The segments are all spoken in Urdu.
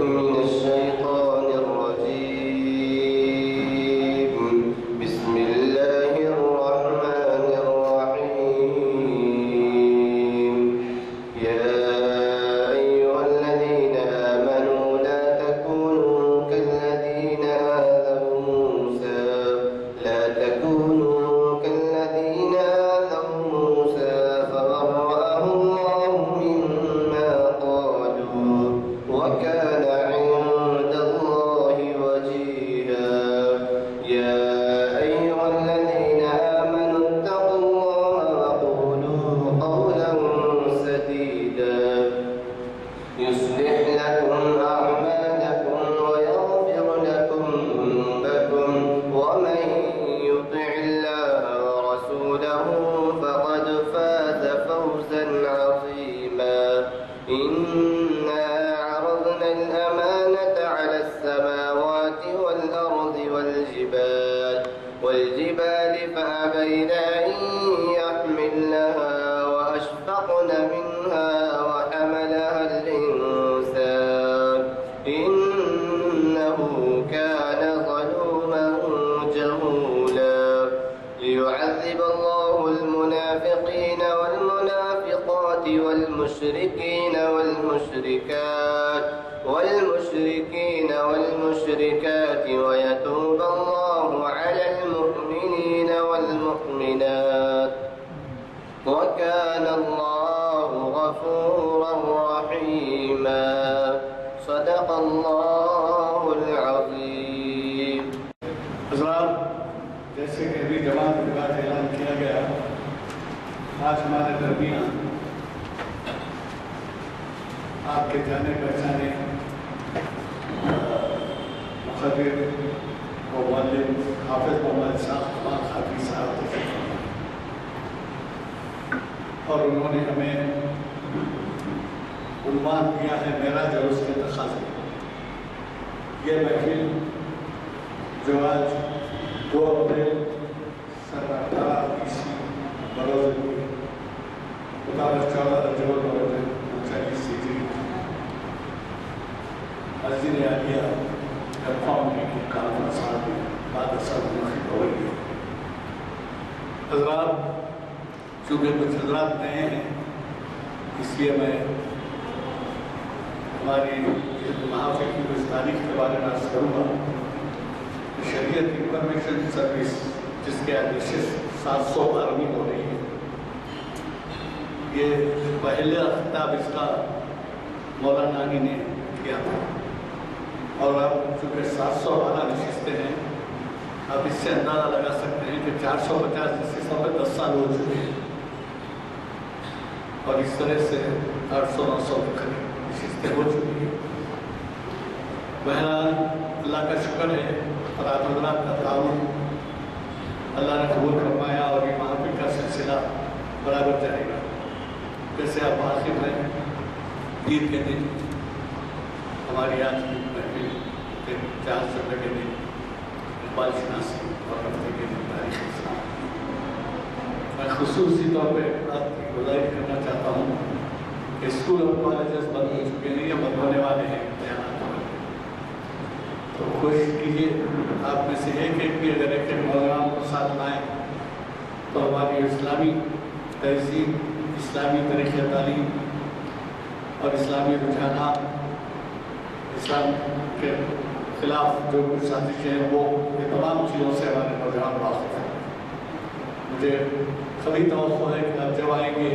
من الشيطان الرجيم. بسم الله الرحمن الرحيم. يا أيها الذين آمنوا لا تكونوا كالذين آذوا موسى فبرأه الله مما قالوا وكان عند الله وجيها. يا أيها الذين آمنوا اتقوا الله وقولوا قولا سديدا يصلح لكم أعمالكم ويغفر لكم ذنوبكم ومن يطع الله ورسوله فقد فاز فوزا عظيما. إنا عرضنا الأمانة على السماوات والأرض والجبال فأبين أن يحملنها وأشفقن منها وحملها الإنسان إنه كان ظلوما جهولا. ليعذب الله المنافقين والمنافقات والمشركات ويتوب الله على المؤمنين والمؤمنات وكان الله غفورا رحيما. صدق الله العظيم. حضرات، جیسے کہ ابھی جماعت کے بعد اعلان کیا گیا، آج ہمارے درمیان آپ کے جانے پہچانے مخبر و معلم حافظ محمد اسحاق خاطری صاحب تشریف فرما، اور انہوں نے ہمیں عنوان دیا ہے معراج اور اس کے تقاضے. یہ محفل جو آج 2 اپریل سن 1820 بروز مطابق 14 رجب الاول 1940 ہجری مسجد عالیہ فاؤنڈنگ کی کانفرنس میں بعد اثر منعقد ہو رہی ہے. حضرات، چونکہ کچھ حضرات نئے ہیں، اس لیے میں ہماری محافل کی کچھ تاریخ کے بارے میں عرض کروں گا. شریعت انفارمیشن سروس، جس کے ایڈریس 712 ہو رہی ہے، یہ پہلا خطاب اس کا مولانا علی نے کیا تھا، اور اب چونکہ 712 نشستیں ہیں، اب اس سے اندازہ لگا سکتے ہیں کہ 450 نشستوں میں 10 سال ہو چکے ہیں، اور اس طرح سے 800-900 نشستیں ہو چکی ہیں. بہرحال اللہ کا شکر ہے، اور آپ حضرات کا تعاون اللہ نے قبول فرمایا، اور یہ محافل کا سلسلہ برابر جائے گا. جیسے آپ واقف ہیں، عید کے دن ہماری آج کی محفل کے 4 شعبے کے دن اقبال شناسی اور ہفتے کے دن تاریخ اسلام. میں خصوصی طور پہ بات کی گزارش کرنا چاہتا ہوں کہ اسکول اور کالجز بند ہو چکے ہیں یا بند ہونے والے ہیں امتحانات میں. تو کوشش کیجیے آپ میں سے ایک بھی اگر ایک نوجوان کو ساتھ لائیں تو ہماری اسلامی تہذیب، اسلامی طریقہ تعلیم اور اسلامی رجحانات، اسلام کے خلاف جو کچھ سازشیں ہیں، وہ یہ تمام چیزوں سے ہمارے نوجوان واقف ہیں. مجھے کبھی توقع ہے کہ آپ جب آئیں گے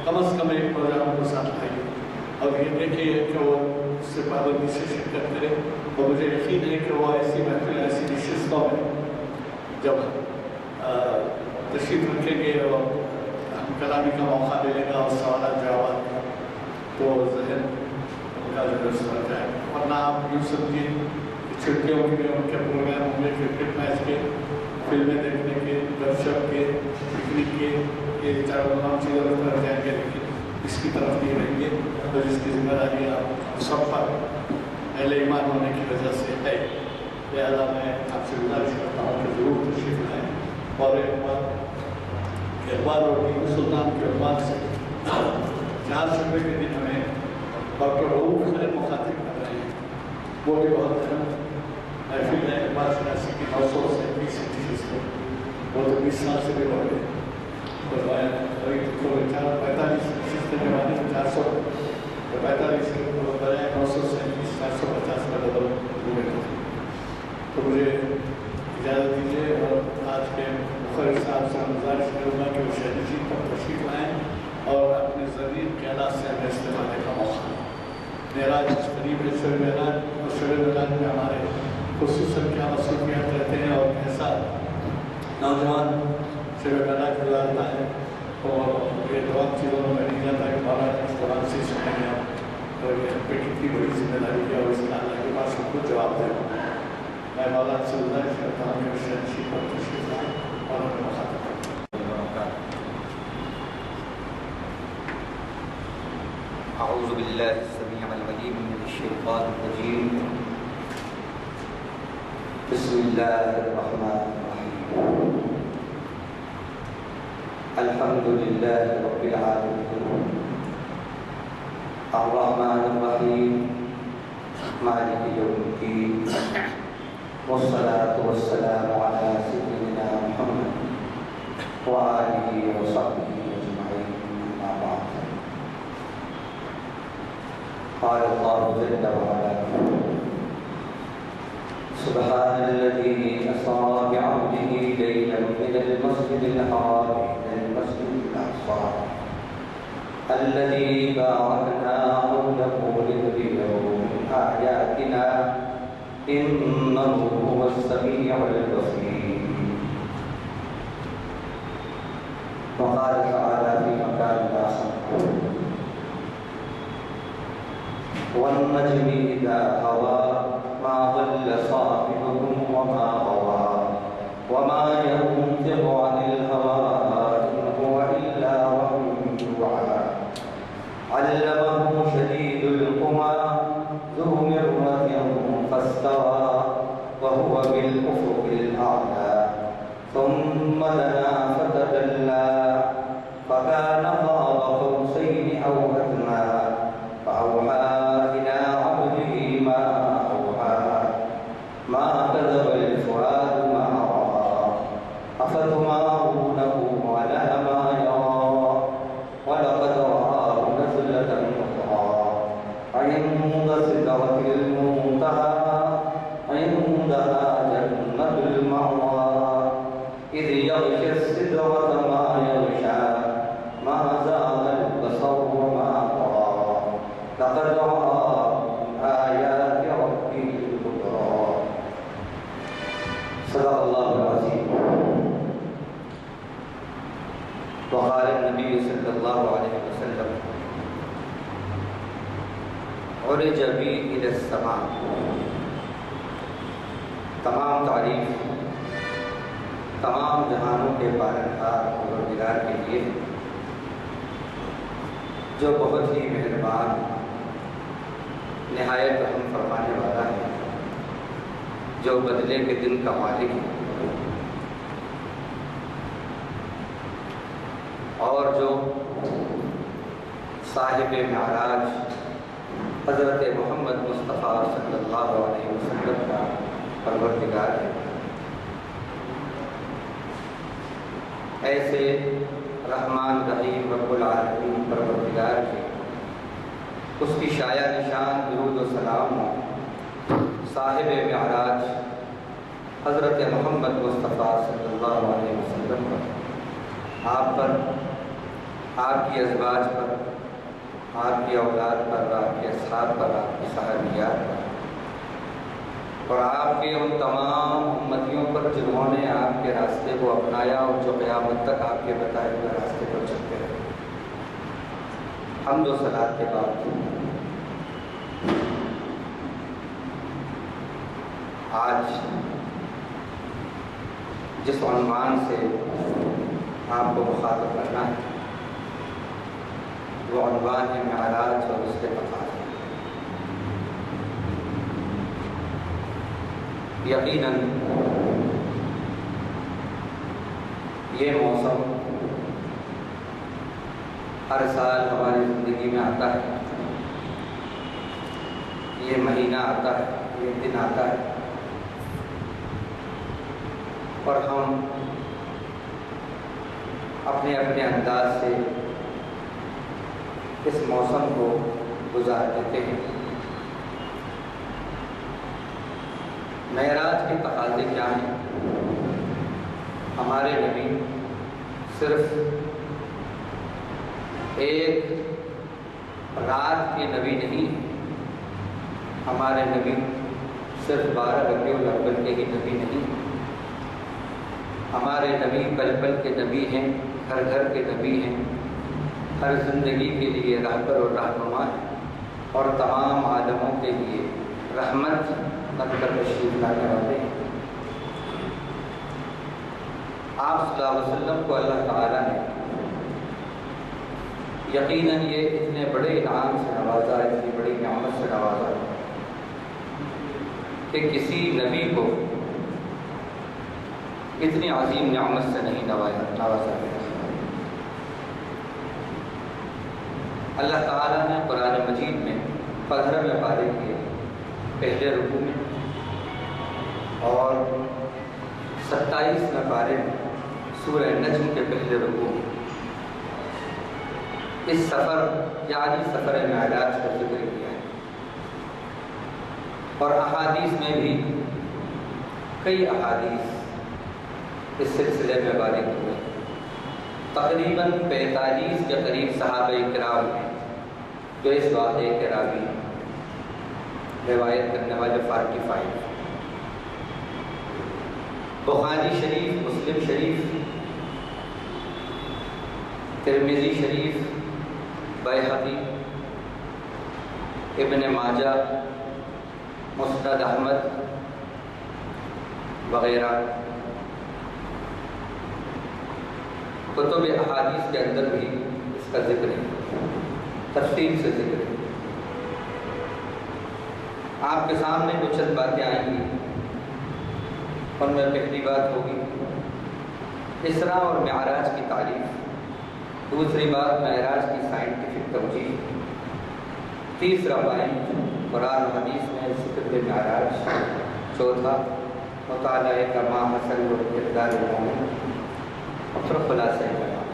کم از کم ایک نوجوان کو ساتھ لائیے، اور یہ دیکھیے کہ وہ اس سے پابندی سے شرکت کرے. اور مجھے یقین ہے کہ وہ ایسی محفل، ایسی نشستوں میں جب تشریف رکھیں گے اور ہم کلامی کا موقع ملے گا اور سوالات جوابات کا، تو ذہن ان کا جو درس بن جائے. ورنہ آپ یوں سمجھیے کہ چھٹیوں کے ان کے پروگرام ہوں گے، کرکٹ میچ کے، فلمیں دیکھنے کے، گپ شپ کے، پکنک کے، یہ 4 چیزیں رکھ جائیں گے، لیکن اس کی طرف نہیں رہیں گے. تو جس کی ذمہ داری آپ سب پر اہل ایمان ہونے کی وجہ سے ہے. لہٰذا میں آپ سے گزارش کرتا ہوں کہ ضرور تشریف لائیں. اور ایک بات، اقبال اور ٹیپو سلطان کے عنوان سے 4 شعبے کے دن ہمیں ڈاکٹر رؤوف خیر مخاطب کر رہے ہیں. وہ بھی بہت اہم محفل ہے اقبال شناسی کی 937 سے وہ تو 20 سال سے بھی بڑھ گئے اور 45 زمانے میں 400 45 بجائے 937 450 کا ڈبل ہوئے تھے. تو مجھے اجازت دیجیے اور آج کے مخرج صاحب سے گزارش کروں گا کہ وہ شہری جی پر تشریف لائیں اور اپنے ضروری خیالات سے ہمیں استعمال کا موقع. معراج قریب ہے شب معراج اور شب معراج میں ہمارے خصوصاً کیا مصروفیات رہتے ہیں اور کیسا نوجوان شب معراج گزارتا ہے اور یہ تمام چیزوں میں نہیں جاتا کہ مولانا اس قرآن سے سنیں گے اور یہ ہم پہ کتنی بڑی ذمہ داری ہے اور اس کا اللہ کے پاس ہم خود جواب دیں. میں مولانا سے گزارش کرتا ہوں کہ وہ شہنشی پر تشریف لائیں اور ہمیں مخاطب کریں. اعوذ باللہ السمیع العلیم من الشیطان الرجیم. بسم اللہ الرحمن الرحیم. الحمد للہ رب العالمین الرحمن الرحیم مالک یوم الدین والصلاة والسلام علی سیدنا محمد وآلہ وصحبہ اجمعین. اما بعد. قال الله جل وعلا سبحان الذي أسرى بعبده ليلا من المسجد الحرام إلى المسجد الأقصى الذي باركنا حوله لنريه من آياتنا إنه هو السميع البصير. وقال تعالى في مكان آخر والنجم إذا هوى ما ضل صاحبكم وما غوى وما ينطق عن الهوى إن هو إلا وحي يوحى. علمه شديد القوى ذو مرة فاستوى وهو بالأفق الأعلى ثم دنا فتدلى فكان قاب قوسين أو أدنى فأوحى إلى عبده ما أوحى ما كذب الفؤاد ما رأى أفتمارونه على ما يرى ولقد رآه نزلة أخرى عند سدرة المنتهى عندها جنة المأوى إذ يغشى السدرة ما يغشى ما زاغ البصر وما طغى لقد رأى من آيات ربه الكبرى. صدق الله العظيم. وقال النبي صلى الله عليه وسلم عرج بي إلى السماء. تمام تعریف تمام جہانوں کے پالنہار پروردگار کے لیے جو بہت ہی مہربان نہایت رحم فرمانے والا ہے، جو بدلے کے دن کا مالک ہے اور جو صاحب معراج حضرت محمد مصطفیٰ صلی اللہ علیہ وسلم کا پروردگار ہے. ایسے رحمان رحیم رب العالمین پروردگار کے اس کی شایع نشان درود و سلام ہو صاحب معراج حضرت محمد مصطفیٰ صلی اللہ علیہ وسلم پر، آپ پر، آپ کی ازواج پر، آپ کی اولاد پر، آپ کے اصحاب پر، آپ کی صحابیات پر اور آپ کے ان تمام امتیوں پر جنہوں نے آپ کے راستے کو اپنایا اور جو قیامت تک آپ کے بتائے ہوئے راستے پر چلتے رہے. حمد و صلات کے بعد آج جس عنوان سے آپ کو مخاطب کرنا ہے وہ عنوان ہے معراج اور اس کے تقاضے. یقیناً یہ موسم ہر سال ہماری زندگی میں آتا ہے. یہ مہینہ آتا ہے، یہ دن آتا ہے اور ہم اپنے اپنے انداز سے اس موسم کو گزار دیتے ہیں۔ معراج کے تقاضے کیا ہیں؟ ہمارے نبی صرف ایک رات کے نبی نہیں ہیں، ہمارے نبی صرف 12 ربیع الاول کے ہی نبی نہیں ہیں، ہمارے نبی پل پل کے نبی ہیں، ہر گھر کے نبی ہیں، ہر زندگی کے لیے رہبر اور رہنما ہیں، اور تمام عالموں کے لیے رحمت بن کر تشریف لانے والے ہیں۔ آپ صلی اللہ علیہ وسلم کو اللہ تعالیٰ نے یقیناً یہ اتنے بڑے انعام سے نوازا، اتنی بڑی نعمت سے نوازا کہ کسی نبی کو اتنی عظیم نعمت سے نہیں نوازا گیا۔ اللہ تعالیٰ نے قرآن مجید میں 15ویں پارے کے پہلے رکوع میں اور 27ویں پارے میں سورہ نجم کے پہلے رکوع میں اس سفر یعنی سفر معراج کا ذکر کیا ہے، اور احادیث میں بھی کئی احادیث اس سلسلے میں وارد ہوئے۔ تقریباً 45 کے قریب صحابہ کرام ہیں جو اس واقعے کے راوی ہیں، روایت کرنے والے 45۔ بخاری شریف، مسلم شریف، ترمذی شریف، بیہقی، ابن ماجہ، مسند احمد وغیرہ کتب احادیث کے اندر بھی اس کا ذکر ہے، تفصیل سے ذکر ہے۔ آپ کے سامنے کچھ چند باتیں آئیں گی، ان میں پہلی بات ہوگی اسراء اور معراج کی تعریف، دوسری بات معراج کی سائنٹیفک توجیہ، تیسرا پوائنٹ قرآن و حدیث میں ذکر معراج، چوتھا مطالعہ کا ماحصل و کردار مومن، اور پھر خلاصہ کلام،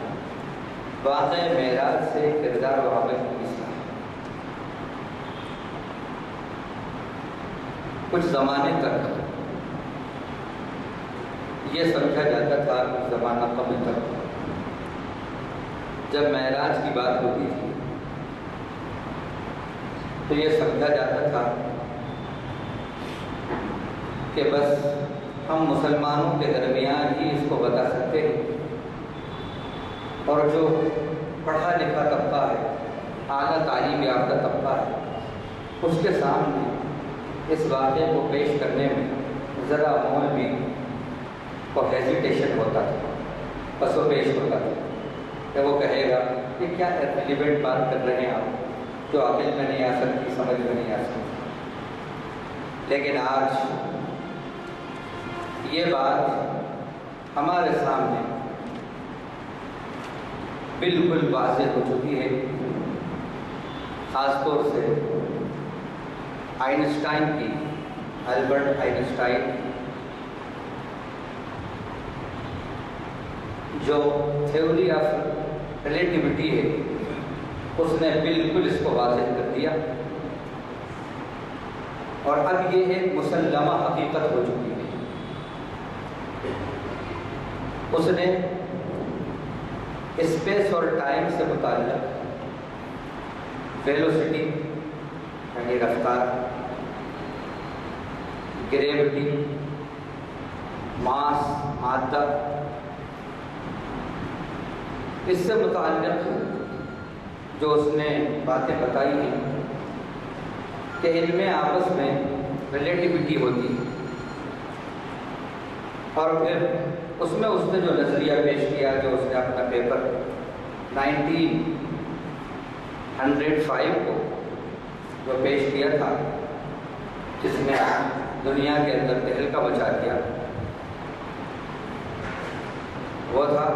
واقع معراج سے کردار و عمل کی اصلاح۔ کچھ زمانے تک یہ سمجھا جاتا تھا، کچھ زمانہ قبل تک جب معراج کی بات ہوتی تھی تو یہ سمجھا جاتا تھا کہ بس ہم مسلمانوں کے درمیان ہی اس کو بتا سکتے ہیں، اور جو پڑھا لکھا طبقہ ہے، اعلیٰ تعلیم یافتہ طبقہ ہے، اس کے سامنے اس واقعے کو پیش کرنے میں ذرا مول بھی کو ہیزیٹیشن ہوتا تھا، پس و پیش ہوتا تھا کہ وہ کہے گا کہ کیا ایلیمنٹ بات کر رہے ہیں آپ جو عقل میں نہیں آ سکتی، سمجھ میں نہیں آ سکتی۔ لیکن آج یہ بات ہمارے سامنے بالکل واضح ہو چکی ہے، خاص طور سے آئنسٹائن کی، البرٹ آئنسٹائن جو تھیوری آف ریلیٹیوٹی ہے، اس نے بالکل اس کو واضح کر دیا، اور اب یہ ایک مسلمہ حقیقت ہو چکی ہے۔ اس نے اسپیس اور ٹائم سے متعلق ویلوسٹی یعنی رفتار، گریوٹی، ماس، مادہ، اس سے متعلق جو اس نے باتیں بتائی ہیں کہ علم آپس میں ریلیٹیوٹی ہوتی ہے، اور پھر اس میں اس نے جو نظریہ پیش کیا، جو اس نے اپنا پیپر 1905 کو جو پیش کیا تھا، جس نے دنیا کے اندر تہلکہ مچا دیا، وہ تھا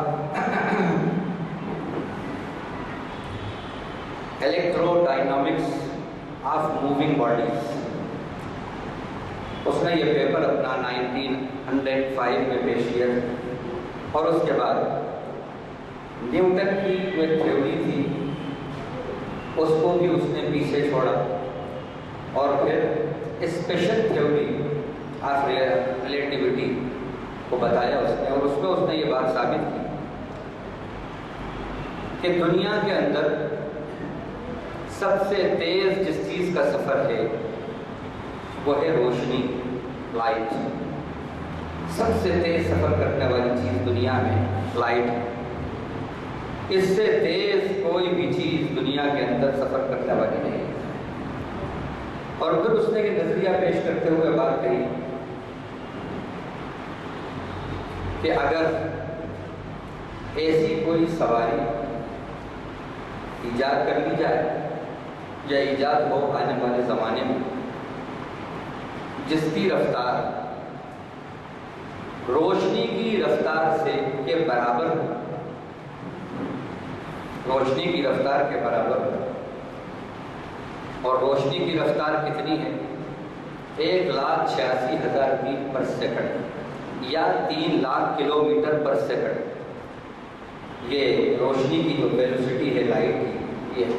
electrodynamics of moving bodies. اس نے یہ پیپر اپنا 1905 میں پیش کیا اور اس کے بعد نیوٹن کی جو تھیوری تھی اس کو بھی اس نے پیچھے چھوڑا اور پھر اسپیشل تھیوری آف ریلیٹیوٹی کو بتایا اس نے، اور اس میں اس نے یہ بات ثابت کی کہ دنیا کے اندر سب سے تیز جس چیز کا سفر ہے وہ ہے روشنی، لائٹ۔ سب سے تیز سفر کرنے والی چیز دنیا میں لائٹ ہے۔ اس سے تیز کوئی بھی چیز دنیا کے اندر سفر کرنے والی نہیں ہے۔ اور پھر اس نے یہ نظریہ پیش کرتے ہوئے بات کہی کہ اگر ایسی کوئی سواری ایجاد کر لی جائے یا ایجاد ہو آنے والے زمانے میں جس کی رفتار روشنی کی رفتار سے کے برابر ہو، روشنی کی رفتار کے برابر ہو، اور روشنی کی رفتار کتنی ہے؟ 1,86,000 میل پر سیکنڈ یا 3 لاکھ کلومیٹر پر سیکنڈ۔ یہ روشنی کی جو ویلوسٹی ہے لائٹ کی، یہ ہے۔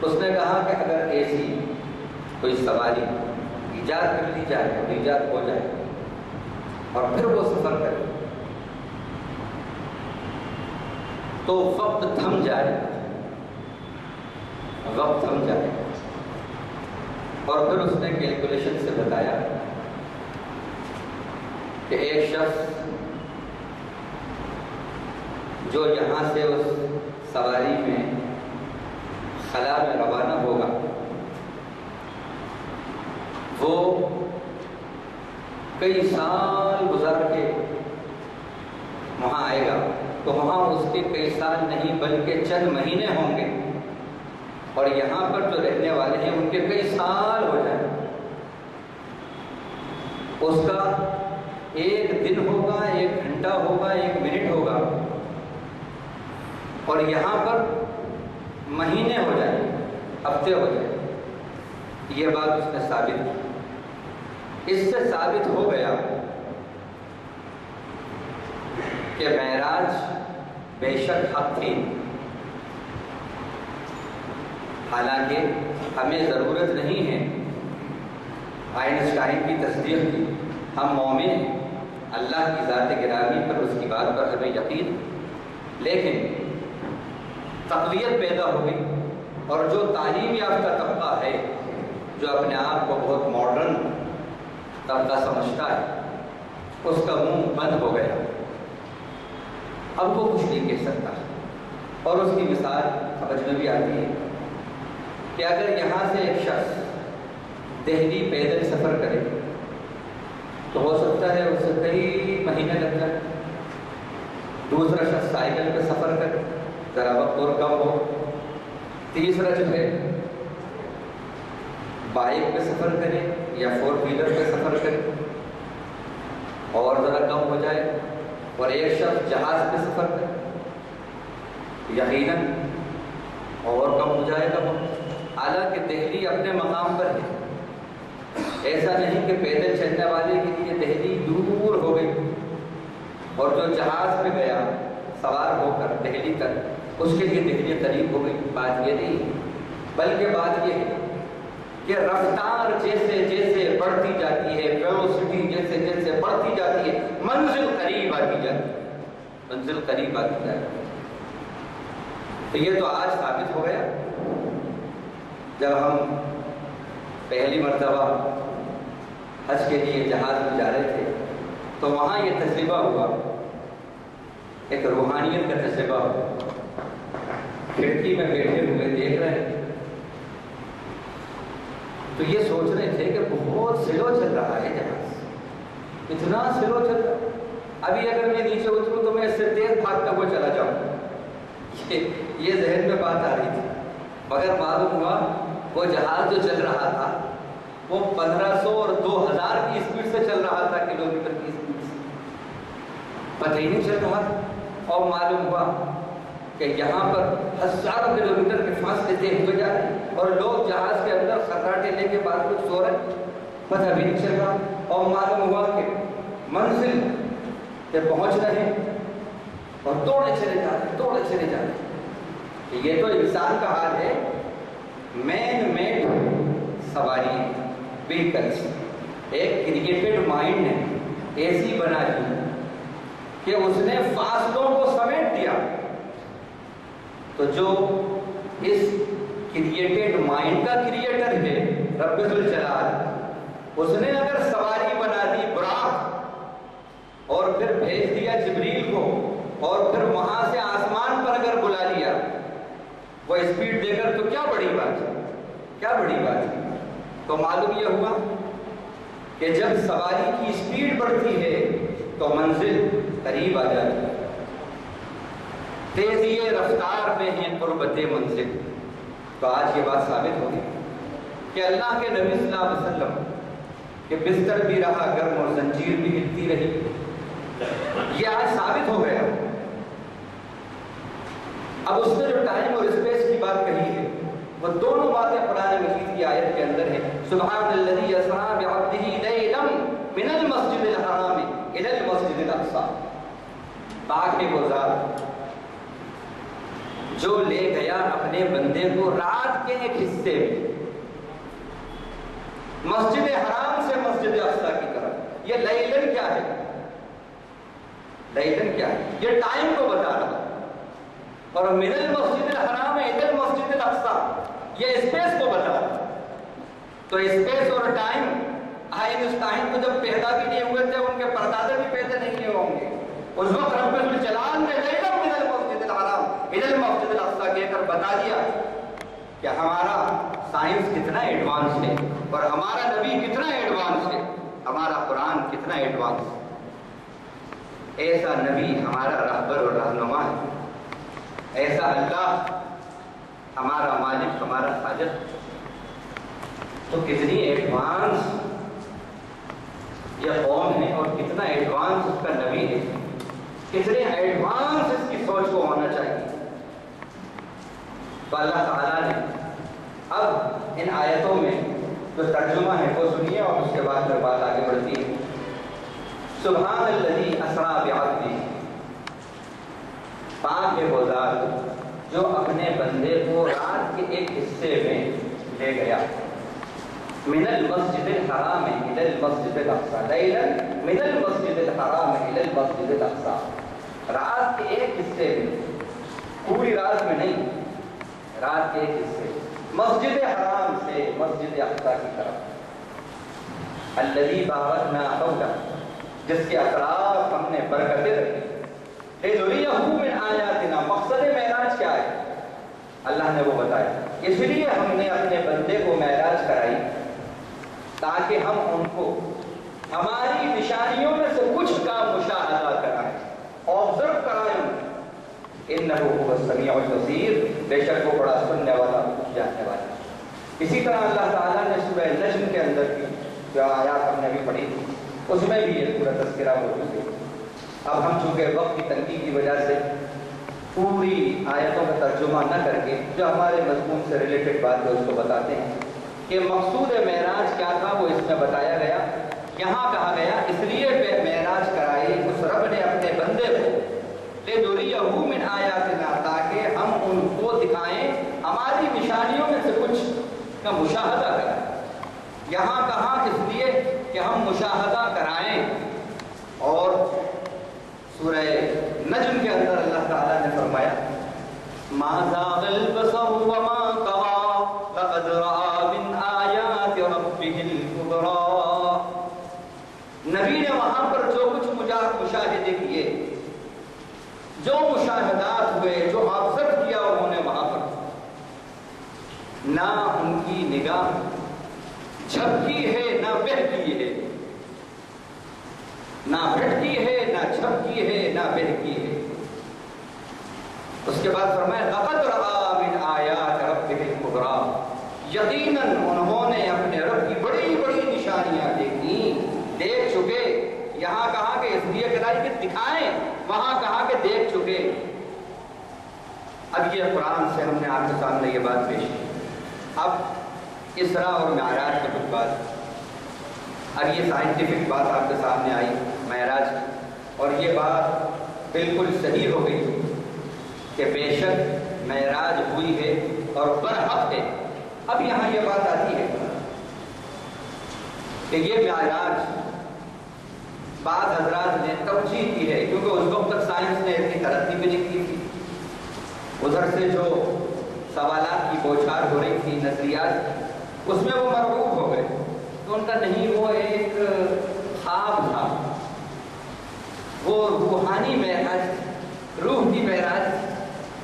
اس نے کہا کہ اگر ایسی کوئی سواری ایجاد کر لی جائے اور ایجاد ہو جائے اور پھر وہ سفر کرے تو وقت تھم جائے، وقت تھم جائے۔ اور پھر اس نے کیلکولیشن سے بتایا کہ ایک شخص جو یہاں سے اس سواری میں خلا میں روانہ ہوگا وہ کئی سال گزار کے وہاں آئے گا، تو وہاں اس کے کئی سال نہیں بلکہ چند مہینے ہوں گے، اور یہاں پر جو رہنے والے ہیں ان کے کئی سال ہو جائیں۔ اس کا 1 دن ہوگا، 1 گھنٹہ ہوگا، 1 منٹ ہوگا، اور یہاں پر مہینے ہو جائیں، ہفتے ہو جائیں۔ یہ بات اس نے ثابت کی۔ اس سے ثابت ہو گیا کہ معراج بے شک حق تھی، حالانکہ ہمیں ضرورت نہیں ہے آئنسٹائن کی تصدیق کی، ہم مومن ہیں، اللہ کی ذات گرامی پر اس کی بات پر ہمیں یقین، لیکن تقویت پیدا ہوئی اور جو تعلیم یافتہ طبقہ ہے جو اپنے آپ کو بہت ماڈرن طبقہ سمجھتا ہے اس کا منہ بند ہو گیا، اب وہ کچھ نہیں کہہ سکتا۔ اور اس کی مثال سمجھ میں بھی آتی ہے کہ اگر یہاں سے ایک شخص دہلی پیدل سفر کرے تو ہو سکتا ہے اسے کئی مہینے لگ جائے، دوسرا شخص سائیکل پہ سفر کرے ذرا وقت اور کم ہو، تیسرا جو ہے بائک پہ سفر کرے یا 4 ویلر پہ سفر کرے اور ذرا کم ہو جائے، اور ایک شخص جہاز پہ سفر کرے یقیناً اور کم ہو جائے گا۔ حالانکہ دہلی اپنے مقام پر ہے، ایسا نہیں کہ پیدل چلنے والے کے لیے دہلی دور ہو گئی اور جو جہاز پہ گیا سوار ہو کر دہلی تک اس کے لیے دہلی قریب ہو گئی۔ بات یہ نہیں، بلکہ بات یہ ہے کہ رفتار جیسے جیسے بڑھتی جاتی ہے، ویلوسٹی جیسے جیسے بڑھتی جاتی ہے، منزل قریب آتی جاتی ہے، منزل قریب آتی جاتی ہے۔ تو یہ تو آج ثابت ہو گیا جب ہم پہلی مرتبہ حج کے لیے جہاز میں جا رہے تھے تو وہاں یہ تجربہ ہوا، ایک روحانیت کا تجربہ ہوا۔ کھڑکی میں بیٹھے ہوئے دیکھ رہے ہیں تو یہ سوچ رہے تھے کہ بہت سلو چل رہا ہے جہاز، اتنا سلو چل رہا ہے، ابھی اگر میں نیچے اتروں تو میں اس سے تیز بھاگتا ہوا چلا جاؤں۔ یہ ذہن میں بات آ رہی تھی، مگر معلوم ہوا وہ جہاز جو چل رہا تھا وہ 1500 اور 2000 کی اسپیڈ سے چل رہا تھا، کلومیٹر کی اسپیڈ سے، پتہ ہی نہیں چل رہا تھا۔ اور معلوم ہوا کہ یہاں پر ہزاروں کلومیٹر کے فاصلے طے ہوئے جا رہے ہیں اور لوگ جہاز کے اندر خراٹے لے کے بعد کچھ سو رہے ہیں۔ پتہ بھی نہیں چل رہا، اور معلوم ہوا کہ منزل پہ پہنچ رہے ہیں اور دوڑے چلے جا رہے ہیں۔ یہ تو انسان کا حال ہے، مین میڈ سواری ویکلس، ایک کریٹڈ مائنڈ نے ایسی بنا دی کہ اس نے فاصلوں کو سمیٹ دیا۔ تو جو اس کریٹڈ مائنڈ کا کریٹر ہے رب ذوالجلال، اس نے اگر سواری بنا دی براق اور پھر بھیج دیا جبریل کو، اور پھر وہاں سے آسمان پر اگر بلا لیا وہ اسپیڈ دے کر، تو کیا بڑی بات ہے۔ تو معلوم یہ ہوا کہ جب سواری کی اسپیڈ بڑھتی ہے تو منزل قریب آ جاتی ہے۔ تیزی رفتار میں ہیں قربت منزل۔ تو آج یہ بات ثابت ہوگی کہ اللہ کے نبی صلی اللہ علیہ وسلم کہ بستر بھی رہا گرم اور زنجیر بھی ہلتی رہی، یہ آج ثابت ہو گیا۔ اب اس نے جو ٹائم اور اسپیس کی بات کہی ہے، وہ دونوں باتیں قرآن مجید کی آیت کے اندر ہیں۔ سبحان الذی اسریٰ بعبدہ لیلا من المسجد الحرام الی المسجد الاقصی، پاک ہے وہ ذات جو لے گیا اپنے بندے کو رات کے ایک حصے میں مسجد حرام سے مسجد اقصی کی طرف۔ یہ لیلن کیا ہے؟ یہ ٹائم کو بتا رہا، اور من المسجد الحرام الی المسجد الاقصی یہ اسپیس کو بتا رہا۔ تو اسپیس اور ٹائم، آئنسٹائن کو جب پیدا بھی نہیں ہوئے تھے، ان کے پردادا بھی پیدا نہیں ہوئے ہوں گے، اس وقت رب ذوالجلال نے لیلا من المسجد الحرام الی المسجد الاقصی کہہ کر بتا دیا کہ ہمارا سائنس کتنا ایڈوانس ہے، اور ہمارا نبی کتنا ایڈوانس ہے، ہمارا قرآن کتنا ایڈوانس ہے۔ ایسا نبی ہمارا رہبر اور رہنما ہے، ایسا اللہ ہمارا مالک، ہمارا خالق۔ تو کتنی ایڈوانس یہ قوم ہے، اور کتنا ایڈوانس اس کا نبی ہے، کتنے ایڈوانس اس کی سوچ کو ہونا چاہیے۔ تو اللہ تعالیٰ نے اب ان آیتوں میں جو ترجمہ ہے وہ سنیے، اور اس کے بعد پھر بات آگے بڑھتی ہے۔ سبحان الذی اسریٰ بعبدہ، پاک ہے وہ ذات جو اپنے بندے کو رات کے ایک حصے میں لے گیا، من المسجد الحرام الی المسجد الاقصی، لیلا من المسجد الحرام الی المسجد الاقصی، رات کے ایک حصے میں، پوری رات میں نہیں، رات کے ایک حصے مسجد حرام سے مسجد اقصی کی طرف۔ الذی بارکنا حولہ، جس کے اطراف ہم نے برکتیں رکھی، لنریہ من آیاتنا، مقصد معراج کیا ہے؟ اللہ نے وہ بتایا، اس لیے ہم نے اپنے بندے کو معراج کرائی تاکہ ہم ان کو ہماری نشانیوں میں سے کچھ کا مشاہدہ کرائیں، آبزرو کرائیں۔ انہ هو السمیع البصیر، بے شک وہ بڑا سننے والا، جاننے والا۔ اسی طرح اللہ تعالیٰ نے سورہ نجم کے اندر کی جو آیات ہم نے بھی پڑھی تھی، اس میں بھی یہ پورا تذکرہ موجود ہے۔ اب ہم چونکہ وقت کی تنگی کی وجہ سے پوری آیتوں کا ترجمہ نہ کر کے جو ہمارے مضمون سے ریلیٹڈ بات ہے اس کو بتاتے ہیں کہ مقصود معراج کیا تھا، وہ اس میں بتایا گیا۔ یہاں کہا گیا اس لیے معراج کرائی اس رب نے اپنے بندے کو، لنریہ من آیاتنا، تاکہ ہم ان کو دکھائیں ہماری نشانیوں میں سے کچھ کا مشاہدہ کریں۔ یہاں کہا اس لیے کہ ہم مشاہدہ کرائیں، اور سورہ نجم کے اندر اللہ تعالیٰ نے فرمایا ما زاغ البصر وما طغى لقد رأى من آیات ربه الکبریٰ۔ نبی نے وہاں پر جو کچھ مشاہدے کیے، جو مشاہدات ہوئے، جو آبزرو کیا انہوں نے وہاں پر، نہ ان کی نگاہ جھپکی ہے نہ بہکی ہے، نہ بھٹکی ہے نہ جھپکی ہے نہ بہکی ہے۔ اس کے بعد فرمایا لقد رأى من آیات ربہ الکبریٰ، یقیناً انہوں نے اپنے رب کی بڑی بڑی نشانیاں دیکھی، دیکھ چکے۔ یہاں کہا کہ اس لیے کرائی کہ دکھائیں، وہاں کہا کہ دیکھ چکے۔ اب یہ قرآن سے ہم نے آپ کے سامنے یہ بات پیش کی۔ اب اسراء اور معراج کی کچھ بات اب یہ سائنٹیفک بات آپ کے سامنے آئی معراج کی، اور یہ بات بالکل صحیح ہو گئی کہ بے شک معراج ہوئی ہے اور برحق ہے۔ اب یہاں یہ بات آتی ہے کہ یہ معراج بعض حضرات نے توجیہ کی ہے، کیونکہ اس وقت تک سائنس نے اتنی ترقی بھی نہیں کی تھی، ادھر سے جو سوالات کی بوچھار ہو رہی تھی نظریات، اس میں وہ مرغوب ہو گئے، تو ان کا نہیں وہ ایک خواب تھا، وہ روحانی معراج، روح کی معراج۔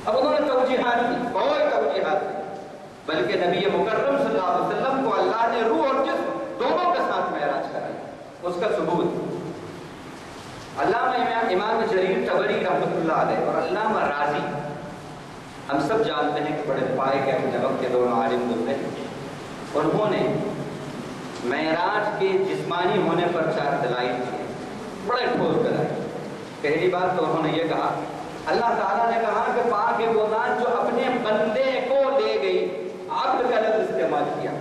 اب انہوں نے توجیحات کی، بہت توجیحات کی، بلکہ نبی مکرم صلی اللہ علیہ وسلم کو اللہ نے روح اور جسم دونوں کے ساتھ معراج کرائی۔ اس کا ثبوت علامہ امام جریر طبری رحمۃ اللہ علیہ اور علامہ رازی، ہم سب جانتے ہیں کہ بڑے پائے کے اپنے وقت کے دونوں عالم گزرے، انہوں نے معراج کے جسمانی ہونے پر 4 دلائل دیے، بڑے ٹھوس دلائل۔ پہلی بات تو انہوں نے یہ کہا، اللہ تعالیٰ نے کہا کہ پاک وہ ذات جو اپنے بندے کو لے گئی، عبد کا لفظ استعمال کیا،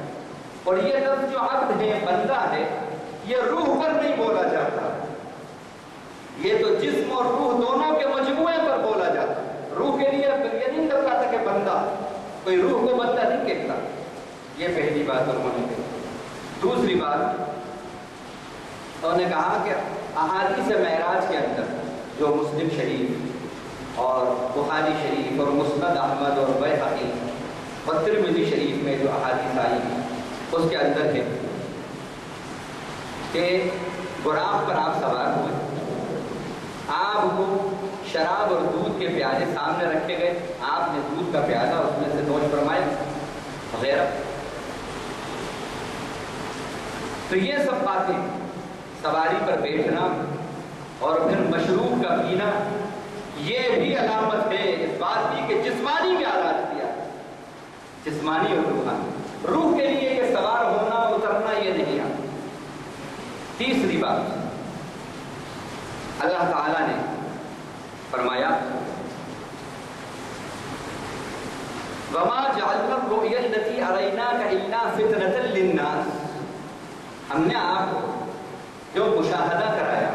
اور یہ لفظ جو عبد ہے، بندہ ہے، یہ روح پر نہیں بولا جاتا، یہ تو جسم اور روح دونوں کے مجموعے پر بولا جاتا ہے۔ روح کے لیے یہ نہیں کرتا تھا کہ بندہ، کوئی روح کو بندہ نہیں کہتا۔ یہ پہلی بات انہوں نے کہی۔ دوسری بات انہوں نے کہا کہ احادیث معراج کے اندر جو مسلم شریف اور بخاری شریف اور مسند احمد اور بیہقی اور ترمذی شریف میں جو احادیث آئی ہیں، اس کے اندر ہے کہ براق پر آپ سوار ہوئے، آپ کو شراب اور دودھ کے پیالے سامنے رکھے گئے، آپ نے دودھ کا پیالہ اس میں سے نوش فرمائے وغیرہ۔ تو یہ سب باتیں، سواری پر بیٹھنا اور پھر مشروب کا پینا، یہ بھی علامت ہے اس بات کی کہ جسمانی معراج کیا، جسمانی اور روحانی۔ روح کے لیے یہ سوار ہونا اترنا یہ نہیں آتا۔ تیسری بات، اللہ تعالیٰ نے فرمایا وَمَا جَعَلْنَا الرُّؤْيَا الَّتِي أَرَيْنَاكَ إِلَّا فِتْنَةً لِلنَّاسِ، ہم نے آپ کو جو مشاہدہ کرایا،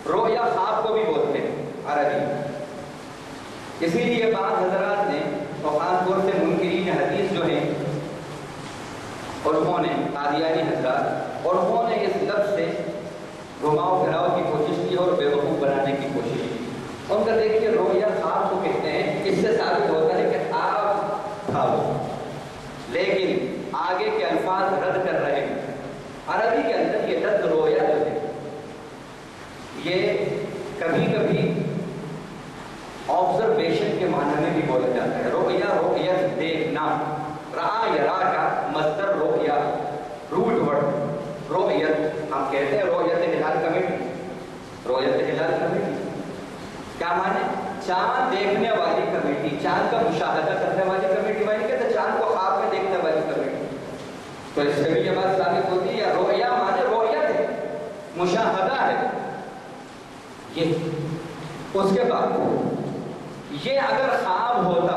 رؤیا خواب کو بھی بولتے ہیں عربی، اسی لیے بعض حضرات نے اور خاص طور سے منکرین حدیث جو ہیں، اور انہوں نے قادیانی حضرات، اور انہوں نے اس لفظ سے گھماؤ پھراؤ کی کوشش کی اور بیوقوف بنانے کی کوشش کی۔ ان کا دیکھیے رؤیا خواب کو کہتے ہیں، اس سے ثابت ہوتا ہے کہ خواب تھا وہ، لیکن آگے کے الفاظ رد کر رہے ہیں۔ عربی کے اندر یہ لفظ رؤیا جو ہے، یہ کبھی کبھی آبزرویشن کے معنی میں بھی بولا جاتا ہے۔ رؤیا، رؤیت دیکھنا، رعا یرا کا مصدر رؤیا، روٹ ورڈ رؤیت، ہم کہتے ہیں رؤیت ہلال کمیٹی، رؤیت ہلال کمیٹی کیا معنی؟ چاند دیکھنے والی کمیٹی، چاند کا مشاہدہ کرنے والی کمیٹی، معنی کہتے ہیں چاند کو خواب میں دیکھنے والی کمیٹی۔ تو اس سے بھی یہ بات ثابت ہوتی ہے، یا رؤیا معنی رؤیت ہے، مشاہدہ ہے یہ۔ اس کے بعد یہ اگر خواب ہوتا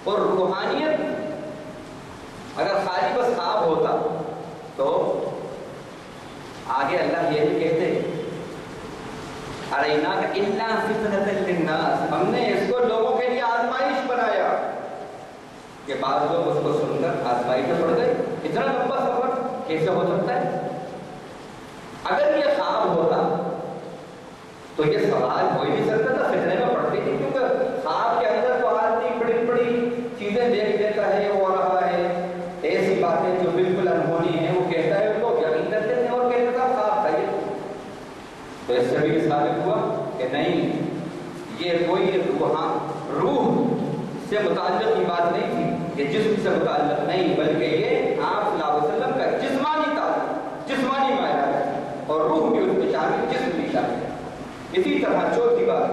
اور روحانیت اگر خالی بس خواب ہوتا تو آگے اللہ یہ نہیں کہتے اَرَيْنَاكَ إِلَّا فِتْنَةً لِلنَّاسِ، ہم نے اس کو لوگوں کے لیے آزمائش بنایا، کہ بعض لوگ اس کو سن کر آزمائش میں پڑ گئے۔ اتنا لمبا سفر کیسے ہو سکتا ہے؟ اگر یہ خواب ہوتا تو یہ سوال ہو ہی نہیں سکتا تھا، فتنے میں پڑتی تھی، کیونکہ خواب کے اندر تو آدمی بڑی بڑی چیزیں دیکھ لیتا ہے، ہو رہا ہے، ایسی باتیں جو بالکل انہونی ہیں وہ کہتا ہے، لوگ یقین کرتے ہیں اور کہتے تھا خواب تھا یہ۔ تو اس سے بھی ثابت ہوا کہ نہیں، یہ کوئی روح سے متعلق کی بات نہیں تھی، یہ جسم سے متعلق نہیں، بلکہ یہ آپ صلی اللہ علیہ وسلم کا جسمانی تعلق، جسمانی معراج ہے، اور روح بھی اس میں شامل، جسم بھی شامل۔ اسی طرح چوتھی بات،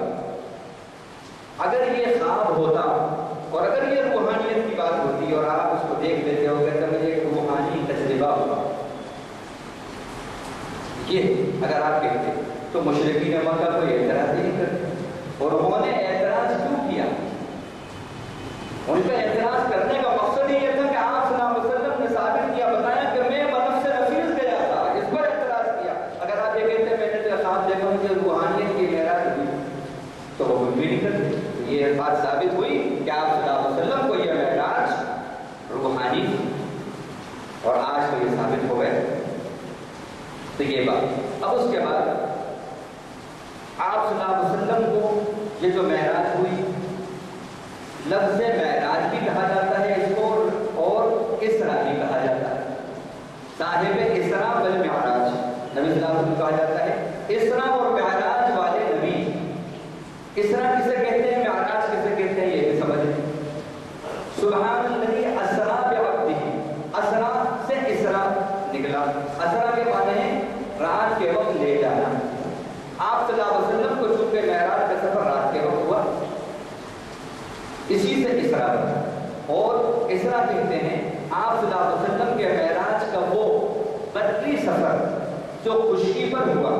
اگر یہ خواب ہوتا اور اگر یہ روحانیت کی بات ہوتی اور آپ اس کو دیکھ لیتے ہو، کہتے مجھے ایک روحانی تجربہ ہوا، یہ اگر آپ کہتے تو مشرکین مکہ کوئی اعتراض نہیں کرتے۔ اور انہوں نے اعتراض کیوں کیا؟ ان کا اعتراض کرنے کا مقصد یہ تھا کہ آپ صلی اللہ علیہ وسلم نے ثابت کیا، بتایا کہ میں بنفس نفیس گیا تھا، تو یہ بات. اب اس کے بعد آپ صلی اللہ علیہ وسلم کو یہ جو معراج ہوئی، لفظ معراج بھی کہا جاتا ہے اس کو، اور اسراء بھی کہا جاتا ہے. صاحب اسراء والمعراج نبی صلی اللہ علیہ وسلم کہا جاتا ہے. اسراء اور معراج والے نبی. اسراء کسے کہتے ہیں، معراج کسے کہتے ہیں، یہ بھی سمجھیں. سبحان الذی اسریٰ بعبدہ، اسراء سے اسراء نکلا. اسراء کے معنی ہے رات کے وقت لے جانا. آپ صلی اللہ علیہ وسلم کو چونکہ معراج کا سفر رات کے وقت ہوا، اسی سے اسراء بنا. اور اسراء کہتے ہیں آپ صلی اللہ علیہ وسلم کے معراج کا وہ بدری سفر جو خشکی پر ہوا،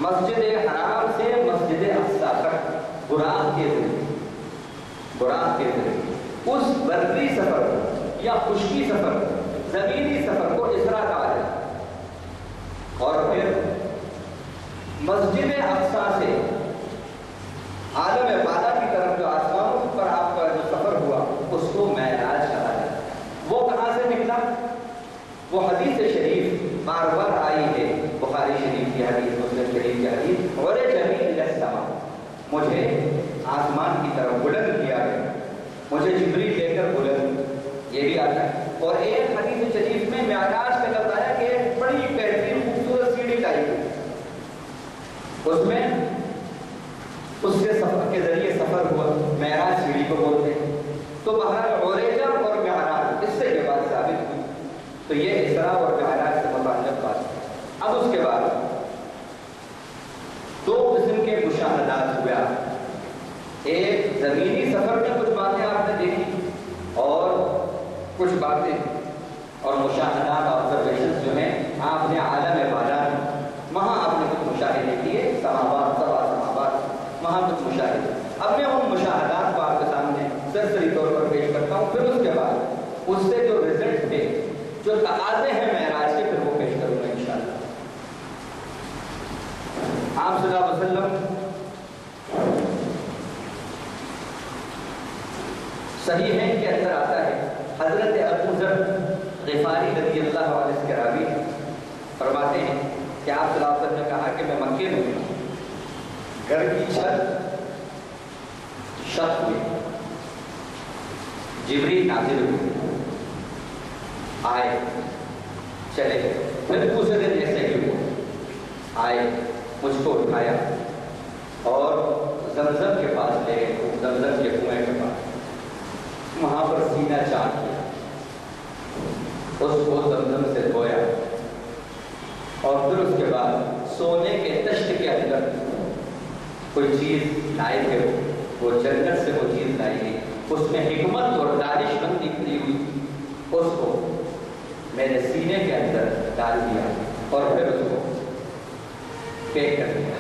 مسجد حرام سے مسجد اقصیٰ تک براق کے ذریعے اس برری سفر یا خشکی سفر، زمینی سفر کو اسراء کہا جاتا ہے. اور پھر مسجد اقصیٰ سے عالم بالا کی طرف جو آسمانوں پر آپ کا جو سفر ہوا اس کو معراج کہا جاتا ہے. وہ کہاں سے نکلا؟ وہ حدیث شریف بار بار آئی ہے، بخاری شریف کی حدیث، مسلم شریف کی حدیث، عرج بی الی السماء، مجھے آسمان کی طرف بلند کیا گیا، مجھے جبریل لے کر بلند. یہ بھی آتا ہے. اور ایک حدیث شریف میں معراج کا لفظ آیا کہ ایک بڑی بہترین خوبصورت سیڑھی لائی گئی، اس میں اس کے سفر کے ذریعے سفر ہوا. معراج سیڑھی کو بولتے ہیں. تو بہرحال عریجہ اور معراج اس سے یہ بات ثابت ہوئی. تو یہ اسراء اور معراج سے متعلق بات ہے. اب اس کے بعد دو قسم کے مشاہدات ہوئے. ایک زمینی سفر میں کچھ باتیں آپ نے دیکھی، اور کچھ باتیں اور مشاہدات آبزرویشنز جو ہیں آپ نے عالم بالا میں، وہاں آپ نے کچھ مشاہدے کیے، سماوات، سبع سماوات، وہاں کچھ مشاہدے. اب میں ان مشاہدات کو آپ کے سامنے سرسری طور پر پیش کرتا ہوں، پھر اس کے بعد اس سے جو رزلٹ تھے، جو تقاضے ہیں معراج کے، پھر وہ پیش کروں گا انشاءاللہ. آپ صلی اللہ علیہ وسلم صحیح ہے کے اندر آتا ہے، حضرت ابو ذر غفاری رضی اللہ عنہ کے راوی فرماتے ہیں کہ آپ صلی اللہ علیہ وسلم نے کہا کہ میں مکے میں گھر کی چھت میں جبریل نازل ہوئے، آئے، چلے گئے. پھر دوسرے دن ایسے ہی ہوا، آئے، مجھ کو اٹھایا اور زمزم کے پاس لے گئے، زمزم کے کنویں کے پاس. وہاں پر سینہ چاک کیا، اس کو زمزم سے دھویا، اور پھر اس کے بعد سونے کے تشت کے اندر کوئی چیز لائے تھے، وہ جنت سے وہ چیز لائی گئی، اس میں حکمت اور دانش مندی کھلی ہوئی، اس کو میرے سینے کے اندر ڈال دیا اور پھر اس کو پیک کر دیا.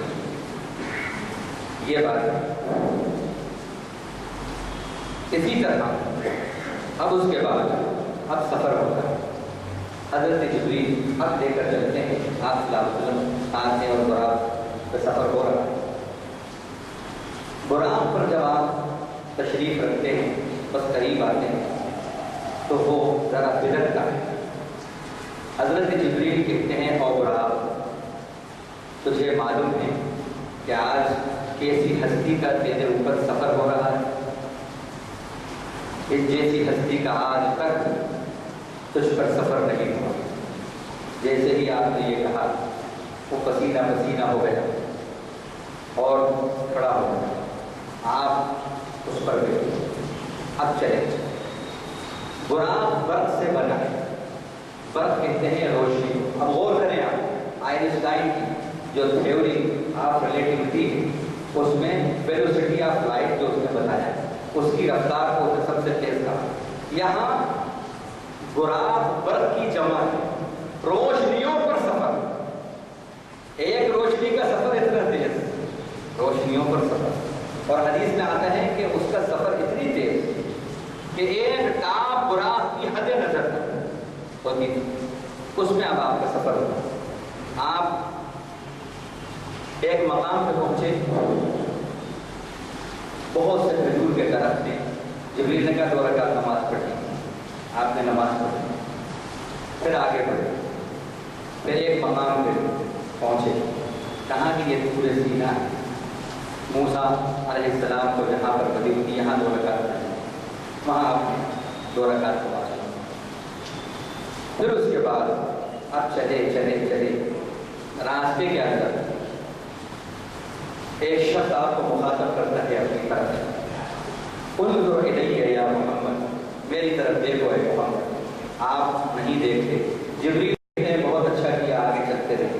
یہ بات ہے. اسی طرح اب اس کے بعد اب سفر ہوتا ہے. حضرت جبریل اب لے کر چلتے ہیں، آپ صلی اللہ علیہ وسلم آتے اور براق پہ سفر ہو رہا ہے. براق پر جب آپ تشریف رکھتے ہیں، بس قریب آتے ہیں تو وہ ذرا بلندتا ہے. حضرت جبریل کہتے ہیں او براق، تجھے معلوم ہے کہ آج کیسی ہستی کا تیرے اوپر سفر ہو رہا ہے. اس جیسی ہستی کا آج تک تجھ پر سفر نہیں ہوا. جیسے ہی آپ نے یہ کہا وہ پسینہ پسینہ ہو گیا اور کھڑا ہو گیا. آپ اس پر بیٹھے. اب چلے. براق برق سے بنا ہے. برق کہتے ہیں روشنی. اب غور کریں آپ، آئنسٹائن کی جو تھیوری آف ریلیٹیوٹی ہے اس میں ویلوسٹی آف لائٹ جو اس نے بتایا ہے، اس کی رفتار کو سب سے تیز کہا. یہاں براق برق کی جمع ہے. روشنیوں پر سفر، ایک روشنی کا سفر اتنا تیز، روشنیوں پر سفر. اور حدیث میں آتا ہے کہ اس کا سفر اتنی تیز کہ ایک ٹاپ براق کی حد نظر ہوتی تھی. اس میں اب آپ کا سفر ہوتا. آپ ایک مقام پہ پہنچے، بہت سے کھجور کے درخت تھے. جبریل نے کہا 2 رکعت نماز پڑھی. آپ نے نماز پڑھی، پھر آگے بڑھے، پھر ایک مقام پہ پہنچے، کہاں کہ یہ طور سینا ہے، موسیٰ علیہ السلام کو جہاں پر بدی ہوئی یہاں 2 رکعت پڑھی، وہاں آپ نے 2 رکعت پڑھا۔ پھر اس کے بعد اب چلے راستے کے اندر ایک شخص آپ کو مخاطب کرتا ہے اپنی طرف، انظر الیہ یا محمد، میری طرف دیکھو اے محمد۔ آپ نہیں دیکھتے، جبریل نے بہت اچھا کیا، آگے چلتے رہے۔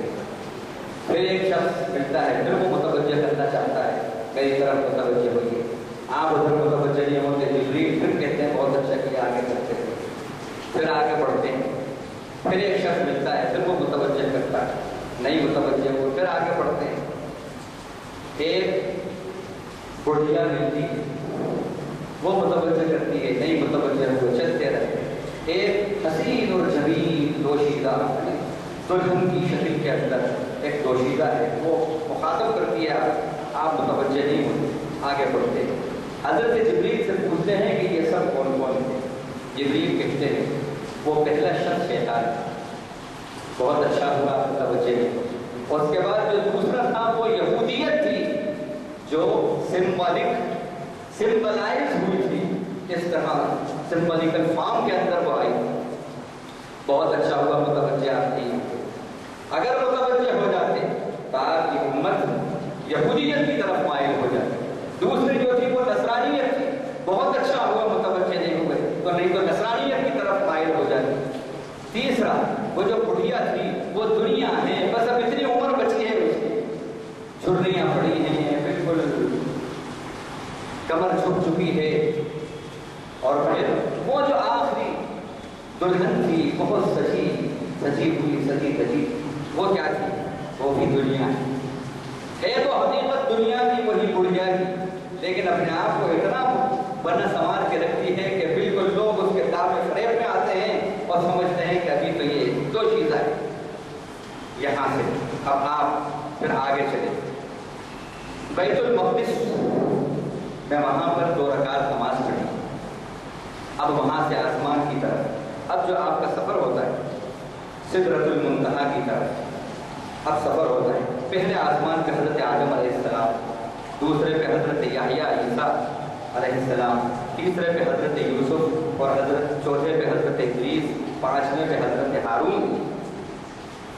پھر ایک شخص ملتا ہے، پھر وہ متوجہ کرنا چاہتا ہے، میری طرف متوجہ ہوئیے، آپ ادھر متوجہ نہیں ہوتے، جبریل پھر کہتے ہیں بہت اچھا کیا، آگے چلتے رہے۔ پھر آگے بڑھتے ہیں، پھر ایک شخص ملتا ہے، پھر وہ متوجہ کرتا ہے، نہیں متوجہ ہو، پھر آگے بڑھتے ہیں۔ ایک بڑھیا ملتی ہے، وہ متوجہ کرتی ہے، نہیں متوجہ ہو، چلتے رہے۔ ایک حسین اور جمیل دوشیدہ دلہن کی شکل کے اندر ایک دوشیدہ ہے، وہ مخاطب کرتی ہے، آپ متوجہ نہیں ہوتے، آگے بڑھتے ہیں۔ حضرت جبریل سے پوچھتے ہیں کہ یہ سب کون کون ہے؟ جبریل کہتے ہیں وہ پہلا شخص شیطان، بہت اچھا ہوا متوجہ نہیں۔ اور اس کے بعد جو دوسرا تھا وہ یہودیت تھی، جو سمبلائز ہوئی تھی، اس طرح سمبلیکل فارم کے اندر وہ آئی، بہت اچھا ہوا متوجہ آپ نہیں ہوتے۔ اگر متوجہ ہو جاتے تو آپ کی امت یہودیت کی طرف مائل ہو جاتی، دوسری جو تھی وہ نصرانیت تھی، بہت اچھا ہوا متوجہ نہیں ہوئے، تو نہیں تو نصرانیت کی طرف مائل ہو جاتی۔ تیسرا وہ جو بڑھیا تھی وہ دنیا ہے، بس اب اتنی عمر بچی ہے اس کی، چھریاں پڑی ہیں، بالکل کمر جھک چکی ہے۔ اور پھر وہ جو آخری دلہن تھی بہت سجی ہوئی، وہ کیا تھی؟ وہ بھی دنیا ہے تو حقیقت دنیا کی وہی بڑھیا کی، لیکن اپنے آپ کو اتنا بنا سنوار کے رکھتی ہے کہ بالکل لوگ اس کے دعوے فریب میں آتے ہیں اور سمجھتے ہیں کہ ابھی تو یہ 2 چیزیں ہیں۔ یہاں سے اب آپ پھر آگے چلے بیت المقدس میں، وہاں پر 2 رکعت نماز پڑھی۔ اب وہاں سے آسمان کی طرف، اب جو آپ کا سفر ہوتا ہے سدرۃ المنتہا کی طرف، اب سفر ہوتا ہے۔ پہلے آسمان پہ حضرت آدم علیہ السلام، دوسرے پہ حضرت یحییٰ عیسیٰ علیہ السلام، تیسرے پہ حضرت یوسف، اور چوتھے پہ حضرت ادریس، 5ویں پہ حضرت ہارون،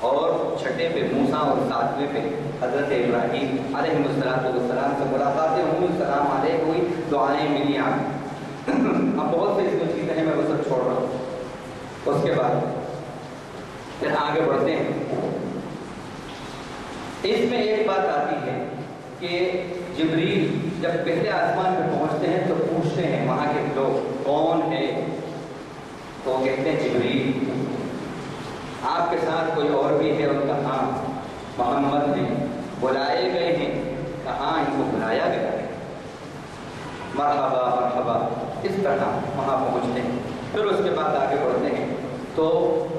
اور 6ٹھے پہ موسیٰ، اور 7ویں پہ حضرت ابراہیم علیہ السلام سے ملاقاتیں ہوئی، السلام علیکم ہوئی، دعائیں ملی آپ۔ اب بہت سی اس میں چیزیں ہیں، میں وہ سب چھوڑ رہا ہوں۔ اس کے بعد پھر آگے بڑھتے ہیں۔ اس میں ایک بات آتی ہے کہ جبریل جب پہلے آسمان پہ پہنچتے ہیں تو پوچھتے ہیں وہاں کے لوگ کون ہے، تو کہتے ہیں جبریل۔ آپ کے ساتھ کوئی اور بھی ہے؟ ان کا ہاں محمد ہیں، بلائے گئے ہیں، کہاں ان کو بلایا گیا ہے، مرحبا مرحبا، اس طرح وہاں پہنچتے ہیں۔ پھر اس کے بعد آگے بڑھتے ہیں تو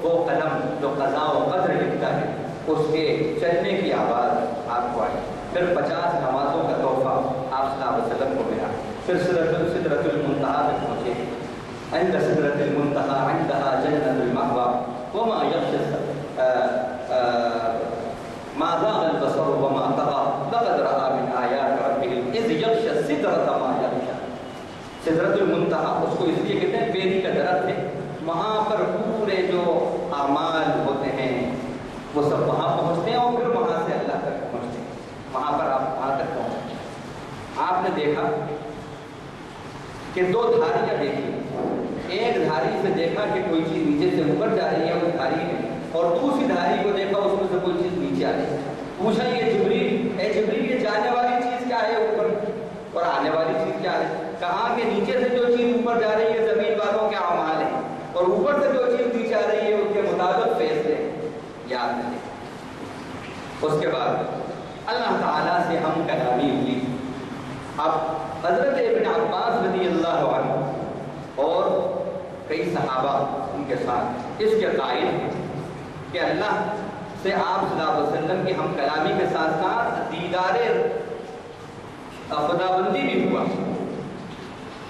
وہ قلم جو قضاء و قدر لکھتا ہے اس کے چلنے کی آواز آپ کو آئی۔ پھر 50 نمازوں کا تحفہ آپ صلی اللہ علیہ وسلم کو ملا۔ پھر سدرۃ المنتہا میں پہنچے، عند سدرۃ المنتہا عندہا جنت المأویٰ وما یغشی ما زاغ البصر وما طغى لقد رأى من آیات ربہ اذ یغشی السدرۃ ما یغشی۔ سدرۃ المنتہا اس کو اس لیے کہتے ہیں بیری کا درخت ہے، وہاں پر پورے جو اعمال ہوتے ہیں وہ سب وہاں پہنچتے ہیں، اور پھر وہاں سے اللہ تک پہنچتے ہیں، وہاں پر آپ وہاں تک پہنچتے ہیں۔ آپ نے دیکھا کہ 2 دھاریاں دیکھی، ایک دھاری سے دیکھا کہ کوئی چیز نیچے سے اوپر جا رہی ہے اس دھاری میں، اور دوسری دھاری کو دیکھا اس میں سے کوئی چیز نیچے آ رہی ہے۔ پوچھا یہ جبریل، اے جبریل یہ جانے والی چیز کیا ہے اوپر، اور آنے والی چیز کیا ہے؟ کہا کہ نیچے سے جو چیز اوپر جا رہی ہے زمین والوں کے اعمال ہیں، اور اوپر سے جو چیز نیچے آ رہی ہے اس کے مطابق فیصلے یاد رکھیں۔ اس کے بعد اللہ تعالیٰ سے ہم کلامی ہوئی۔ اب حضرت ابن عباس رضی اللہ عنہ اور کئی صحابہ ان کے ساتھ اس کے قائل ہیں کہ اللہ سے آپ صلی اللہ علیہ وسلم کی ہم کلامی کے ساتھ ساتھ دیدار خدا بندی بھی ہوا۔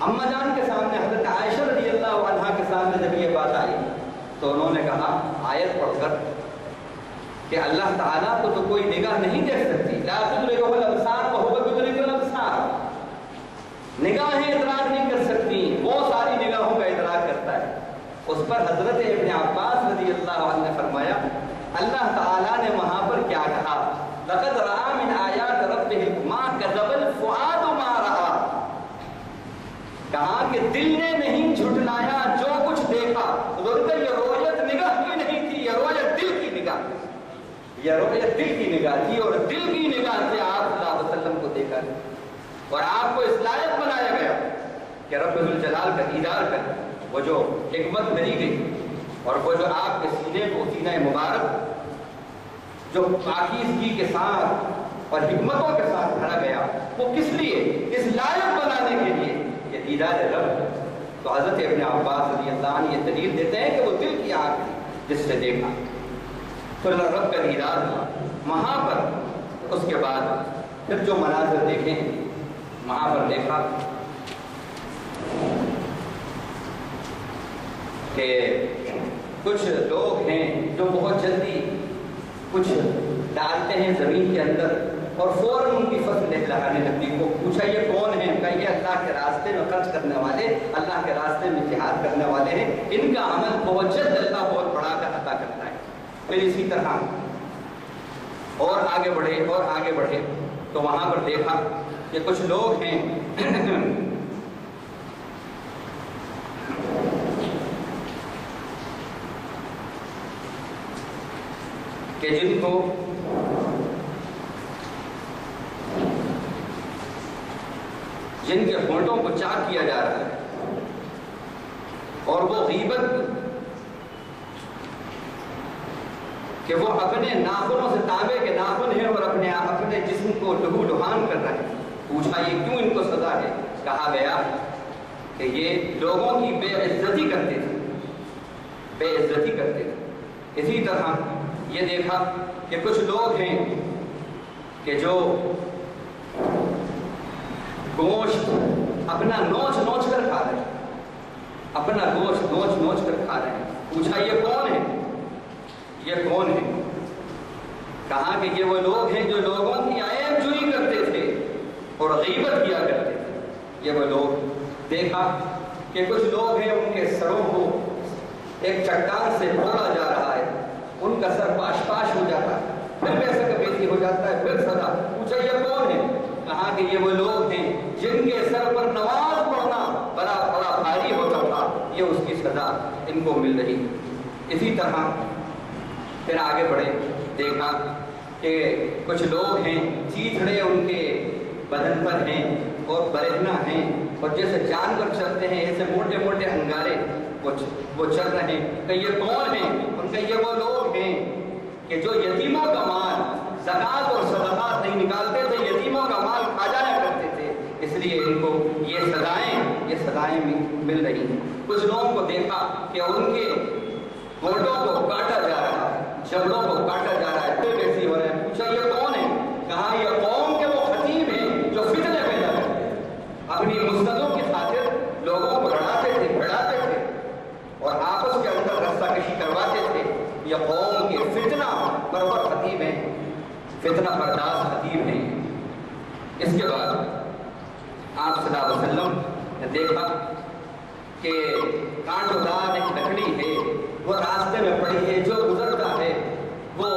اماں جان کے سامنے حضرت عائشہ رضی اللہ عنہا کے سامنے جب یہ بات آئی تو انہوں نے کہا آیت پڑھ کر کہ اللہ تعالیٰ کو تو کوئی نگاہ نہیں دیکھ سکتی، لا تدرکہ الابصار وہو یدرک الابصار، نگاہیں ادراک نہیں کر سکتی، وہ ساری نگاہوں کا ادراک کرتا ہے۔ اس پر حضرت ابن عباس رضی اللہ عنہ نے فرمایا اللہ تعالیٰ نے وہاں پر کیا کہا، لقد رأى من آیات ربہ ما کذب الفؤاد ما رأى، کہا کہ دل نے نہیں جھٹلایا جو کچھ دیکھا۔ بلکہ یہ رویت نگاہ کی نہیں تھی، یہ رویت دل کی نگاہ تھی، یہ رویت دل کی نگاہ تھی، اور دل کی نگاہ سے آپ صلی اللہ علیہ وسلم کو دیکھا اور آپ کو اس لائق بنایا گیا کہ رب الجلال کا دیدار کر، وہ جو حکمت ملی گئی اور وہ جو آپ کے سینے کو، سینہ مبارک جو پاکیزگی کے ساتھ اور حکمتوں کے ساتھ بھرا گیا، وہ کس لیے؟ اس لائق بنانے کے لیے یہ دیدار رب۔ تو حضرت ابن عباس رضی اللہ عنہ یہ دلیل دیتے ہیں کہ وہ دل کی آنکھ تھی جس سے دیکھا، تو رب کا دیدار ہوا وہاں پر۔ اس کے بعد پھر جو مناظر دیکھے ہیں وہاں پر دیکھا کہ کچھ لوگ ہیں جو بہت جلدی کچھ ڈالتے ہیں زمین کے اندر اور فوراً ان کی فصل لہرانے لگتی۔ کو پوچھا یہ کون ہیں؟ کہا یہ اللہ کے راستے میں خرچ کرنے والے، اللہ کے راستے میں جہاد کرنے والے ہیں، ان کا عمل بہت جلد اللہ بہت بڑا کر عطا کرتا ہے۔ پھر اسی طرح اور آگے بڑھے اور آگے بڑھے تو وہاں پر دیکھا کہ کچھ لوگ ہیں کہ جن کو جن کے ہونٹوں کو چاک کیا جا رہا ہے اور وہ غیبت کہ وہ اپنے ناخنوں سے تابع کے ناخن ہیں اور اپنے جسم کو لہو لہان کر رہے ہیں۔ پوچھا یہ کیوں ان کو سزا ہے؟ کہا گیا کہ یہ لوگوں کی بے عزتی کرتے تھے، بے عزتی کرتے تھے۔ اسی طرح یہ دیکھا کہ کچھ لوگ ہیں کہ جو گوشت اپنا نوچ نوچ کر کھا رہے ہیں، اپنا گوشت نوچ نوچ کر کھا رہے ہیں۔ پوچھا یہ کون ہے؟ یہ کون ہے؟ کہا کہ یہ وہ لوگ ہیں جو لوگوں کی عیب جوئی کرتے تھے اور غیبت کیا کرتے تھے۔ یہ وہ لوگ دیکھا کہ کچھ لوگ ہیں ان کے سروں کو ایک چٹان سے پھوڑا جا رہا ہے، ان کا سر پاش پاش ہو جاتا ہے، پھر ویسا کبیسی ہو جاتا ہے، پھر سزا۔ پوچھا یہ کون ہے؟ کہا کہ یہ وہ لوگ ہیں جن کے سر پر نماز پڑھنا بڑا بھاری ہوتا تھا، یہ اس کی سزا ان کو مل رہی۔ اسی طرح پھر آگے بڑھے دیکھا کہ کچھ لوگ ہیں چیتڑے ان کے بدن پر ہیں اور برہنہ ہیں اور جیسے جانور چلتے ہیں ایسے موٹے موٹے انگارے وہ چل رہے ہیں۔ کہ یہ کون ہیں؟ ان کا یہ وہ لوگ ہیں کہ جو یتیموں کا مال زکوٰۃ اور صدقات نہیں نکالتے تھے، یتیموں کا مال کھا جایا کرتے تھے، اس لیے ان کو یہ سزائیں مل رہی ہیں۔ کچھ لوگوں کو دیکھا کہ ان کے ہونٹوں کو کاٹا جا رہا ہے، جبڑوں کو کاٹا جا رہا ہے، پھر کیسی ہو رہا ہے۔ پوچھا یہ کون ہے؟ کہا یہ قوم کے وہ خطیب ہیں جو فتنے پیدا کرتے ہیں، اپنی مسندوں کی خاطر لوگوں کو لڑاتے تھے، بھڑاتے تھے اور آپس کے اندر رستہ کشی کرواتے تھے۔ یہ قوم کے فتنہ پرور خطیب ہیں، فتنہ پرداز خطیب ہیں۔ اس کے بعد آپ صلی اللہ علیہ وسلم نے دیکھا کہ کانٹوں دار ایک لکڑی ہے، وہ راستے میں پڑی ہے، جو گزرتا ہے وہ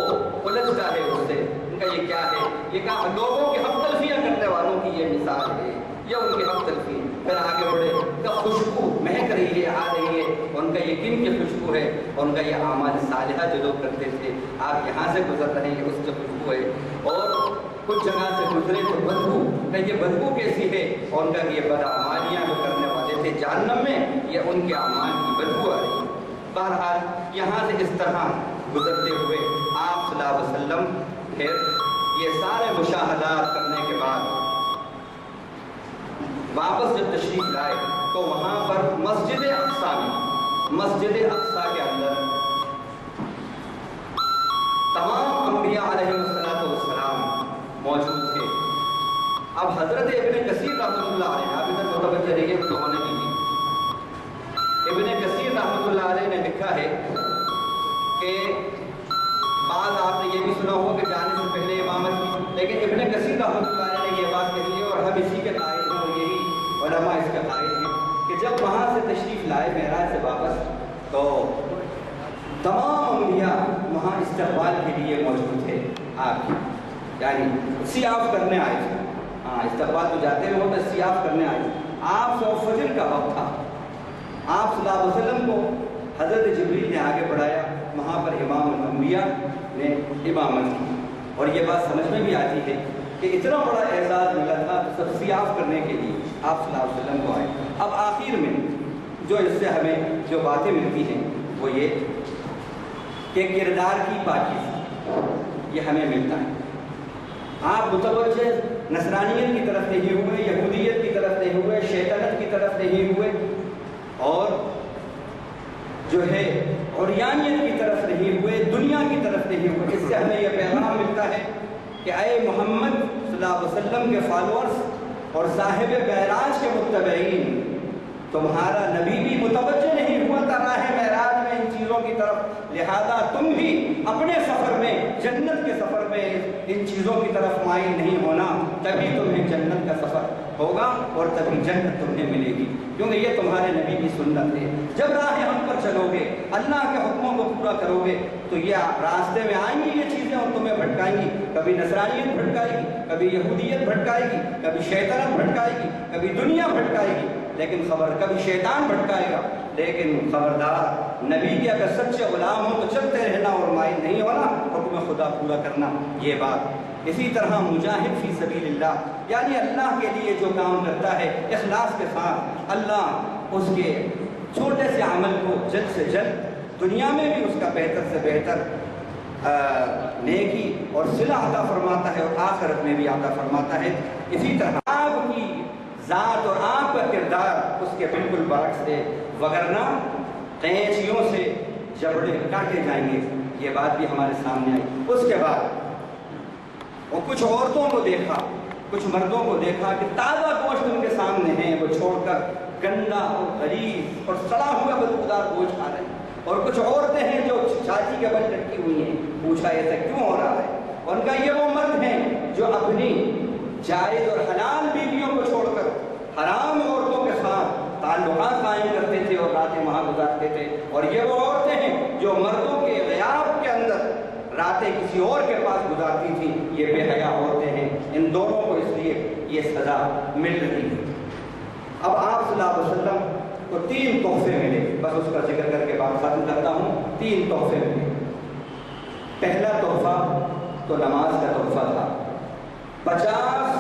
الجھتا ہے اس سے۔ ان کا یہ کیا ہے؟ یہ کہا لوگوں کے حق تلفیاں کرنے والوں کی یہ مثال ہے، یہ ان کے حق تلفی۔ پھر آگے بڑھے کہ خوشبو مہک رہی ہے، آ رہی ہے، ان کا یہ کن کی خوشبو ہے؟ ان کا یہ اعمال صالحہ جو لوگ کرتے تھے، آپ یہاں سے گزر رہے ہیں، اس کی خوشبو ہے۔ اور کچھ جگہ سے گزرے تو بدبو، کہ یہ بدبو کیسی ہے؟ اور ان کا یہ بدعمالیاں جو کرنے والے تھے جہنم میں، یہ ان کے اعمال کی بدبو آ رہی ہے۔ بہرحال یہاں سے اس طرح گزرتے ہوئے آپ صلی اللہ علیہ وسلم پھر یہ سارے مشاہدات کرنے کے بعد واپس جب تشریف لائے تو وہاں پر مسجد اقصیٰ کے اندر تمام انبیاء علیہ السلام موجود تھے۔ اب حضرت ابن کثیر رحمۃ اللہ علیہ، آپ ادھر متوجہ رہیے، تو ہونے دیجیے۔ ابن کثیر رحمۃ اللہ علیہ نے لکھا ہے کہ بعض آپ نے یہ بھی سنا ہوگا کہ جانے سے پہلے امامت کی، لیکن ابن کثیر رحمۃ اللہ علیہ نے یہ بات کہی ہے اور ہم اسی کے قائل ہیں، اور یہی علماء اس کے قائل ہیں کہ جب وہاں سے تشریف لائے معراج سے واپس تو تمام انبیاء وہاں استقبال کے لیے موجود تھے آپ، یعنی سیاف کرنے آئے تھے۔ ہاں استقبال تو جاتے ہیں وہ تو سیاف کرنے آئے تھے۔ آپ صبح فجر کا وقت تھا، آپ صلی اللہ علیہ وسلم کو حضرت جبریل نے آگے بڑھایا، وہاں پر امام الانبیاء نے امامت کی، اور یہ بات سمجھ میں بھی آتی ہے کہ اتنا بڑا اعزاز ملا تھا سب سیاف کرنے کے لیے آپ صلی اللہ علیہ وسلم کو آئے۔ اب آخر میں جو اس سے ہمیں جو باتیں ملتی ہیں وہ یہ کہ کردار کی پاکیزگی یہ ہمیں ملتا ہے۔ آپ متوجہ نصرانیت کی طرف نہیں ہوئے، یہودیت کی طرف نہیں ہوئے، شیطنت کی طرف نہیں ہوئے، اور جو ہے عریانیت کی طرف نہیں ہوئے، دنیا کی طرف نہیں ہوئے۔ اس سے ہمیں یہ پیغام ملتا ہے کہ اے محمد صلی اللہ علیہ وسلم کے فالورز اور صاحب معراج کے متبعین، تمہارا نبی بھی متوجہ نہیں ہوا تھا راہ معراج میں ان چیزوں کی طرف، لہذا تم بھی اپنے سفر میں، جنت کے سفر میں ان چیزوں کی طرف مائل نہیں ہونا، تبھی تمہیں جنت کا سفر ہوگا اور تبھی جنت تمہیں ملے گی، کیونکہ یہ تمہارے نبی کی سنت ہے۔ جب راہ ہم پر چلو گے، اللہ کے حکموں کو پورا کرو گے، تو یہ راستے میں آئیں گی یہ چیزیں اور تمہیں بھٹکائیں گی، کبھی نصرانیت بھٹکائے گی، کبھی یہودیت بھٹکائے گی، کبھی شیطنت بھٹکائے گی، کبھی دنیا بھٹکائے گی، لیکن کبھی شیطان بھٹکائے گا، لیکن خبردار نبی کے اگر سچے غلام ہو تو چلتے رہنا اور مائل نہیں ہونا، حکم خدا پورا کرنا، یہ بات۔ اسی طرح مجاہد فی سبیل اللہ، یعنی اللہ کے لیے جو کام کرتا ہے اخلاص کے ساتھ، اللہ اس کے چھوٹے سے عمل کو جلد سے جلد دنیا میں بھی اس کا بہتر سے بہتر نیکی اور صلہ عطا فرماتا ہے، اور آخرت میں بھی عطا فرماتا ہے۔ اسی طرح آپ کی ذات اور آپ کا کردار اس کے بالکل برعکس ہے، وگرنہ قینچیوں سے جبڑے کاٹے جائیں گے، یہ بات بھی ہمارے سامنے آئی۔ اس کے بعد وہ کچھ عورتوں کو دیکھا، کچھ مردوں کو دیکھا کہ تازہ گوشت ان کے سامنے ہیں، وہ چھوڑ کر گندا اور غلیظ اور سڑا ہوا بدبودار گوشت کھا رہے ہیں، اور کچھ عورتیں ہیں جو چھاتی کے بل لٹکی ہوئی ہیں۔ پوچھا ایسا کیوں ہو رہا ہے؟ ان کا یہ وہ مرد ہیں جو اپنی جائز اور حلال بیویوں کو چھوڑ کر حرام عورتوں کے ساتھ تعلقات قائم کرتے تھے اور راتیں وہاں گزارتے تھے، اور یہ وہ عورتیں ہیں جو مردوں کے غیاب کے اندر راتیں کسی اور کے پاس گزارتی تھیں، یہ بے حیا عورتیں ہیں۔ ان دونوں کو اس لیے یہ سزا مل رہی ہے۔ اب آپ صلی اللہ علیہ وسلم کو 3 تحفے ملے، بس اس کا ذکر کر کے بات ختم کرتا ہوں۔ 3 تحفے ملے۔ پہلا تحفہ تو نماز کا تحفہ تھا۔ 50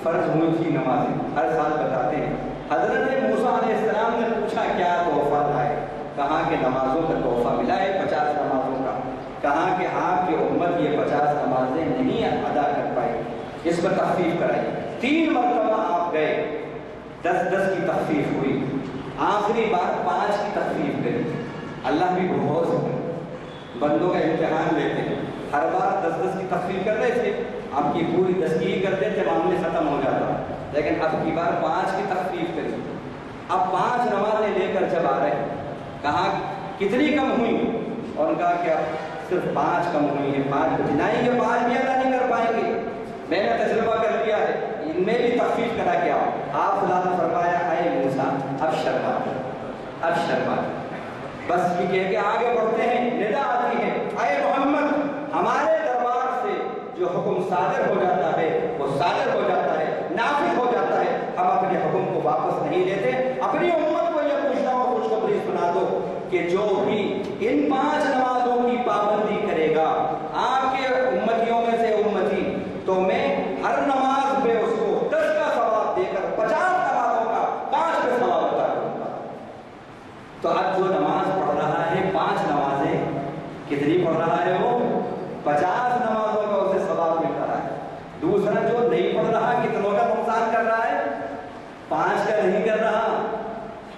فرض ہوئی تھی نمازیں، ہر سال بتاتے ہیں۔ حضرت موسیٰ علیہ السلام نے پوچھا کیا تحفہ لائے؟ کہا کہ نمازوں کا تحفہ ملا ہے، 50 نمازوں کا۔ کہا کہ آپ کی امت یہ 50 نمازیں نہیں ادا کر پائی، اس پر تخفیف کرائی۔ 3 مرتبہ آپ گئے، 10 کی تخفیف ہوئی، آخری بار 5 کی تخفیف کری۔ اللہ بھی بہت بندوں کا امتحان لیتے ہیں، ہر بار 10 کی تخفیف کر رہے تھے، آپ کی پوری 10 کی ہی کرتے تھے، معاملے ختم ہو جاتا، لیکن اب کی بار 5 کی تخفیف کری۔ اب 5 نمازیں لے کر جب آ رہے ہیں، کہا کتنی کم ہوئی؟ اور کہا کہ اب صرف 5 کم ہوئی ہیں، 5 نہیں، یہ 5 بھی ادا نہیں کر پائیں گے، میں نے تجربہ کر لیا ہے، ان میں بھی تخفیف کرا کے آؤ۔ آپ خدا نے فرمایا اے موسیٰ اب شرما، اب شرما، بس یہ کہہ کے آگے بڑھتے ہیں۔ ندا آتی ہے اے محمد، ہمارے دربار سے جو حکم صادر ہو جاتا ہے وہ صادر ہو جاتا ہے، نافذ ہو جاتا ہے، ہم اپنے حکم کو واپس نہیں لیتے۔ اپنی امت کو یہ پوچھنا اور خوشخبری سنا دو کہ جو بھی ان 5 نمازوں کی پابندی کرے گا، آپ کے امتیوں میں سے امتی، تو میں ہر نماز پہ اس کو 10 کا ثواب دے کر 50 نمازوں کا 5 کا ثواب عطا کروں گا۔ تو اب جو نماز پڑھ رہا ہے، 5 نمازیں کتنی پڑھ رہا ہے وہ؟ 50 نمازوں کا اسے ثواب مل رہا ہے۔ دوسرا جو نہیں پڑھ رہا، کتنوں کا نقصان کر رہا ہے؟ 5 کا نہیں کر رہا،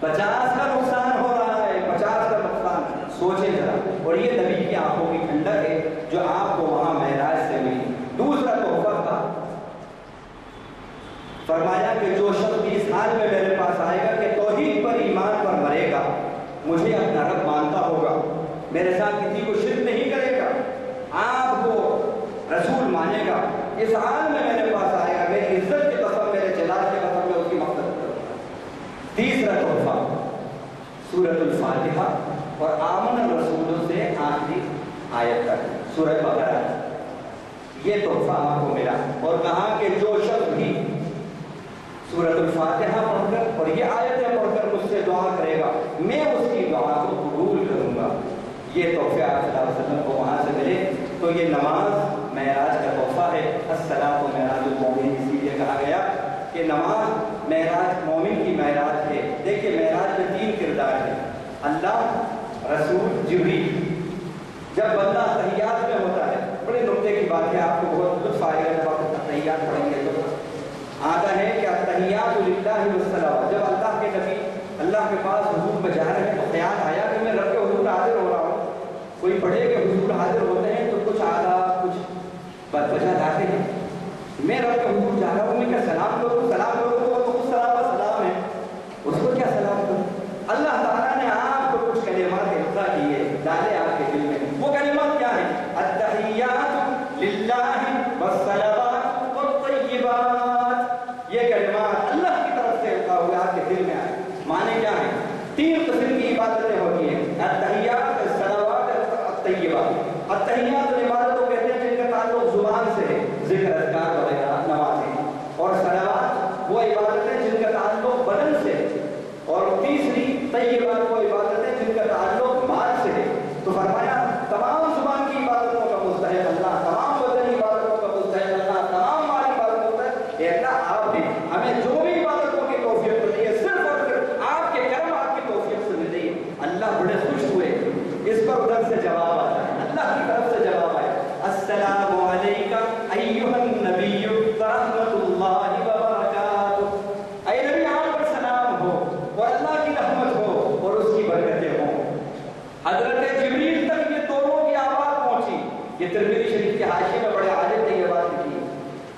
50 کا نقصان ہو رہا ہے، 50 کا نقصان۔ سوچیں ذرا، اور یہ نبی کی آنکھوں کی ٹھنڈک ہے جو آپ کو وہاں معراج سے ملی۔ دوسرا تحفہ تھا، فرمایا کہ جو شخص 20 سال میں میرے پاس آئے گا کہ توحید پر ایمان پر مرے گا، مجھے اپنا رب مانتا ہوگا، میرے ساتھ کسی کو شرک نہیں کرے گا، آپ الفاتحہ اور آمن الرسول سے آخری آیت تک سورہ بقرہ یہ تحفہ آپ کو ملا، اور کہا کہ جو شخص بھی سورۃ الفاتحہ پڑھ کر اور یہ آیتیں پڑھ کر مجھ سے دعا کرے گا میں اس کی دعا کو قبول کروں گا۔ یہ تحفے آپ صلی اللہ علیہ وسلم کو وہاں سے ملے، تو یہ نماز معراج کا تحفہ ہے۔ الصلاۃ معراج المومن، اسی لیے کہا گیا کہ نماز معراج مومن کی معراج ہے۔ دیکھیے معراج میں 3 کردار ہیں، اللہ، رسول، جبریل۔ جب بندہ تحیات میں ہوتا ہے، بڑے نقطے کی بات ہے، آپ کو بہت لطف آئے گا جب آپ تحیات پڑھیں گے تو آتا ہے کہ التحیات للہ والصلوات۔ جب اللہ کے نبی اللہ کے پاس حضور میں جا رہے ہیں تو خیال آیا کہ میں رب کے حضور حاضر ہو رہا ہوں۔ کوئی پڑھے کہ حضور حاضر ہوتے ہیں تو کچھ آداب کچھ وجہ لاتے ہیں، میں رب کے حضور جا رہا ہوں، میں کیا سلام کروں؟ سلام کروں تو وہ خود سلام و سلام ہے، اس کو کیا سلام کروں؟ اللہ تعالیٰ نے آپ کو کچھ کلمات اعطا کیے، ڈالے آپ کے دل میں۔ وہ کلمات کیا ہیں؟ التحیات للہ والصلوات والطیبات۔ یہ کلمات اللہ کی طرف سے اعطا ہوئے آپ کے دل میں آئے۔ معنی کیا ہے؟ 3 قسم کی عبادتیں ہوتی ہیں، التحیات، الصلوات، الطیبات۔ التحیات ان عبادتوں کہتے ہیں جن کا تعلق زبان سے ہے، ذکر، اذکار وغیرہ، نمازیں۔ اور صلوات وہ عبادتیں جن کا تعلق بدن سے ہے، اور تیسری طیبات وہ عبادتیں جن کا تعلق مال سے ہے۔ تو فرمایا تمام زبان کی عبادتوں کا مستحق اللہ، تمام بدنی عبادتوں کا مستحق اللہ، تمام مالی عبادتوں کا اے اللہ آپ نے ہمیں جو بھی عبادتوں کی توفیق ملی ہے صرف اور صرف آپ کے کرم، آپ کی توفیق سے ملی ہے۔ اللہ بڑے خوش ہوئے، اس پر ادھر سے جواب آتا ہے، اللہ کی طرف سے جواب آیا، السلام علیکہ ایھا النبی ورحمۃ اللہ وبرکاتہ۔ اے نبی آپ پر سلام ہو اور اللہ کی رحمت ہو اور اس کی برکتیں ہوں۔ حضرت جبریل تک یہ دونوں کی آواز پہنچی۔ یہ ترمذی شریف کے حاشیے میں بڑے عالم نے یہ بات لکھی،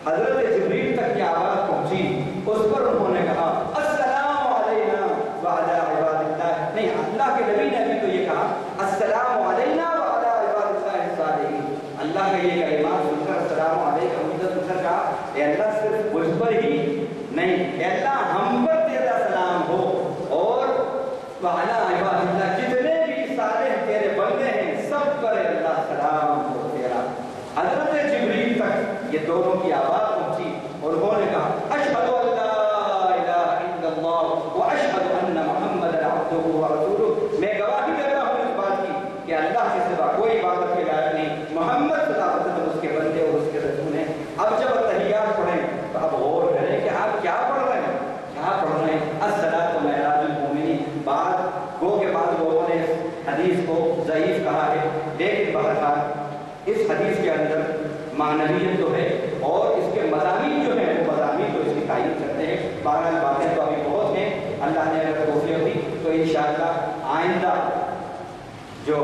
حضرت جبریل تک یہ آواز پہنچی، اس پر انہوں نے کہا السلام علینا وعلی عباد اللہ۔ نہیں، اللہ کے نبی نے ابھی تو یہ کہا السلام علینا وعلی عباد اللہ الصالحین۔ اللہ کا یہ کلمات سن کر السلام علیکم سن کر کہا اے اللہ صرف مجھ پر ہی نہیں، اے اللہ ہم پر تیرا سلام ہو، اور وعلی عباد اللہ جتنے بھی صالح تیرے بندے ہیں سب پر اے اللہ سلام ہو تیرا۔ حضرت جبریل تک یہ دونوں کی آواز پہنچی اور انہوں نے کہا اشہد ان لا الہ الا اللہ واشہد ان محمدا عبدہ ورسولہ۔ میں گواہی دیتا ہوں اس بات کی کہ اللہ کے سوا کوئی عبادت کے لائق نہیں، محمد صلی اللہ علیہ وسلم اس کے بندے اور اس کے رسول ہیں۔ اب جب تحیات پڑھیں تو اب غور کریں کہ آپ کیا پڑھ رہے ہیں، کیا پڑھ رہے ہیں۔ الصلاۃ معراج المومنین، بعد گو کے بعد لوگوں نے حدیث کو ضعیف کہا ہے، لیکن بہرحال اس حدیث کے اندر معنویت تو ہے اور اس کے مضامین جو ہیں وہ مضامین تو اس کی تعریف کرتے ہیں۔ بہرحال باتیں تو ابھی بہت ہیں، اللہ نے اگر توفیق دی تو انشاءاللہ آئندہ جو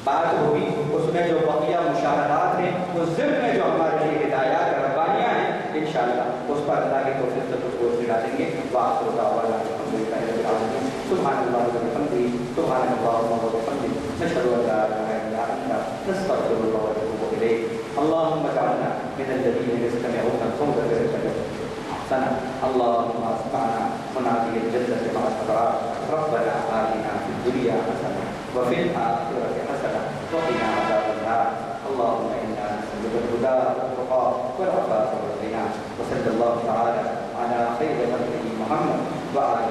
بات ہوگی اس میں جو بقیہ مشاہدات ہیں اس ضمن میں جو ہمارے لیے ہدایات ربانیہ ہیں انشاءاللہ اس پر اللہ کی توفیق سے کچھ اور ڈالیں گے۔ وآخر دعوانا الحمدللہ رب العالمین، سبحان اللہ وبحمدہ، سبحان اللہ وبحمدہ، نشہد ان لا الہ الا انت، نستغفر اللہ ونتوب الیہ۔ اللهم اجعلنا من الذين يستمعون القول فيتبعون احسنه، اللهم اسمعنا منادي الجنة مع الابرار، ربنا آتنا في الدنيا حسنة وفي الآخرة حسنة وقنا عذاب النار، اللهم إنا نسألك الهدى والتقى والعفاف والغنى، وصلى الله تعالى على خير خلقه محمد وعلى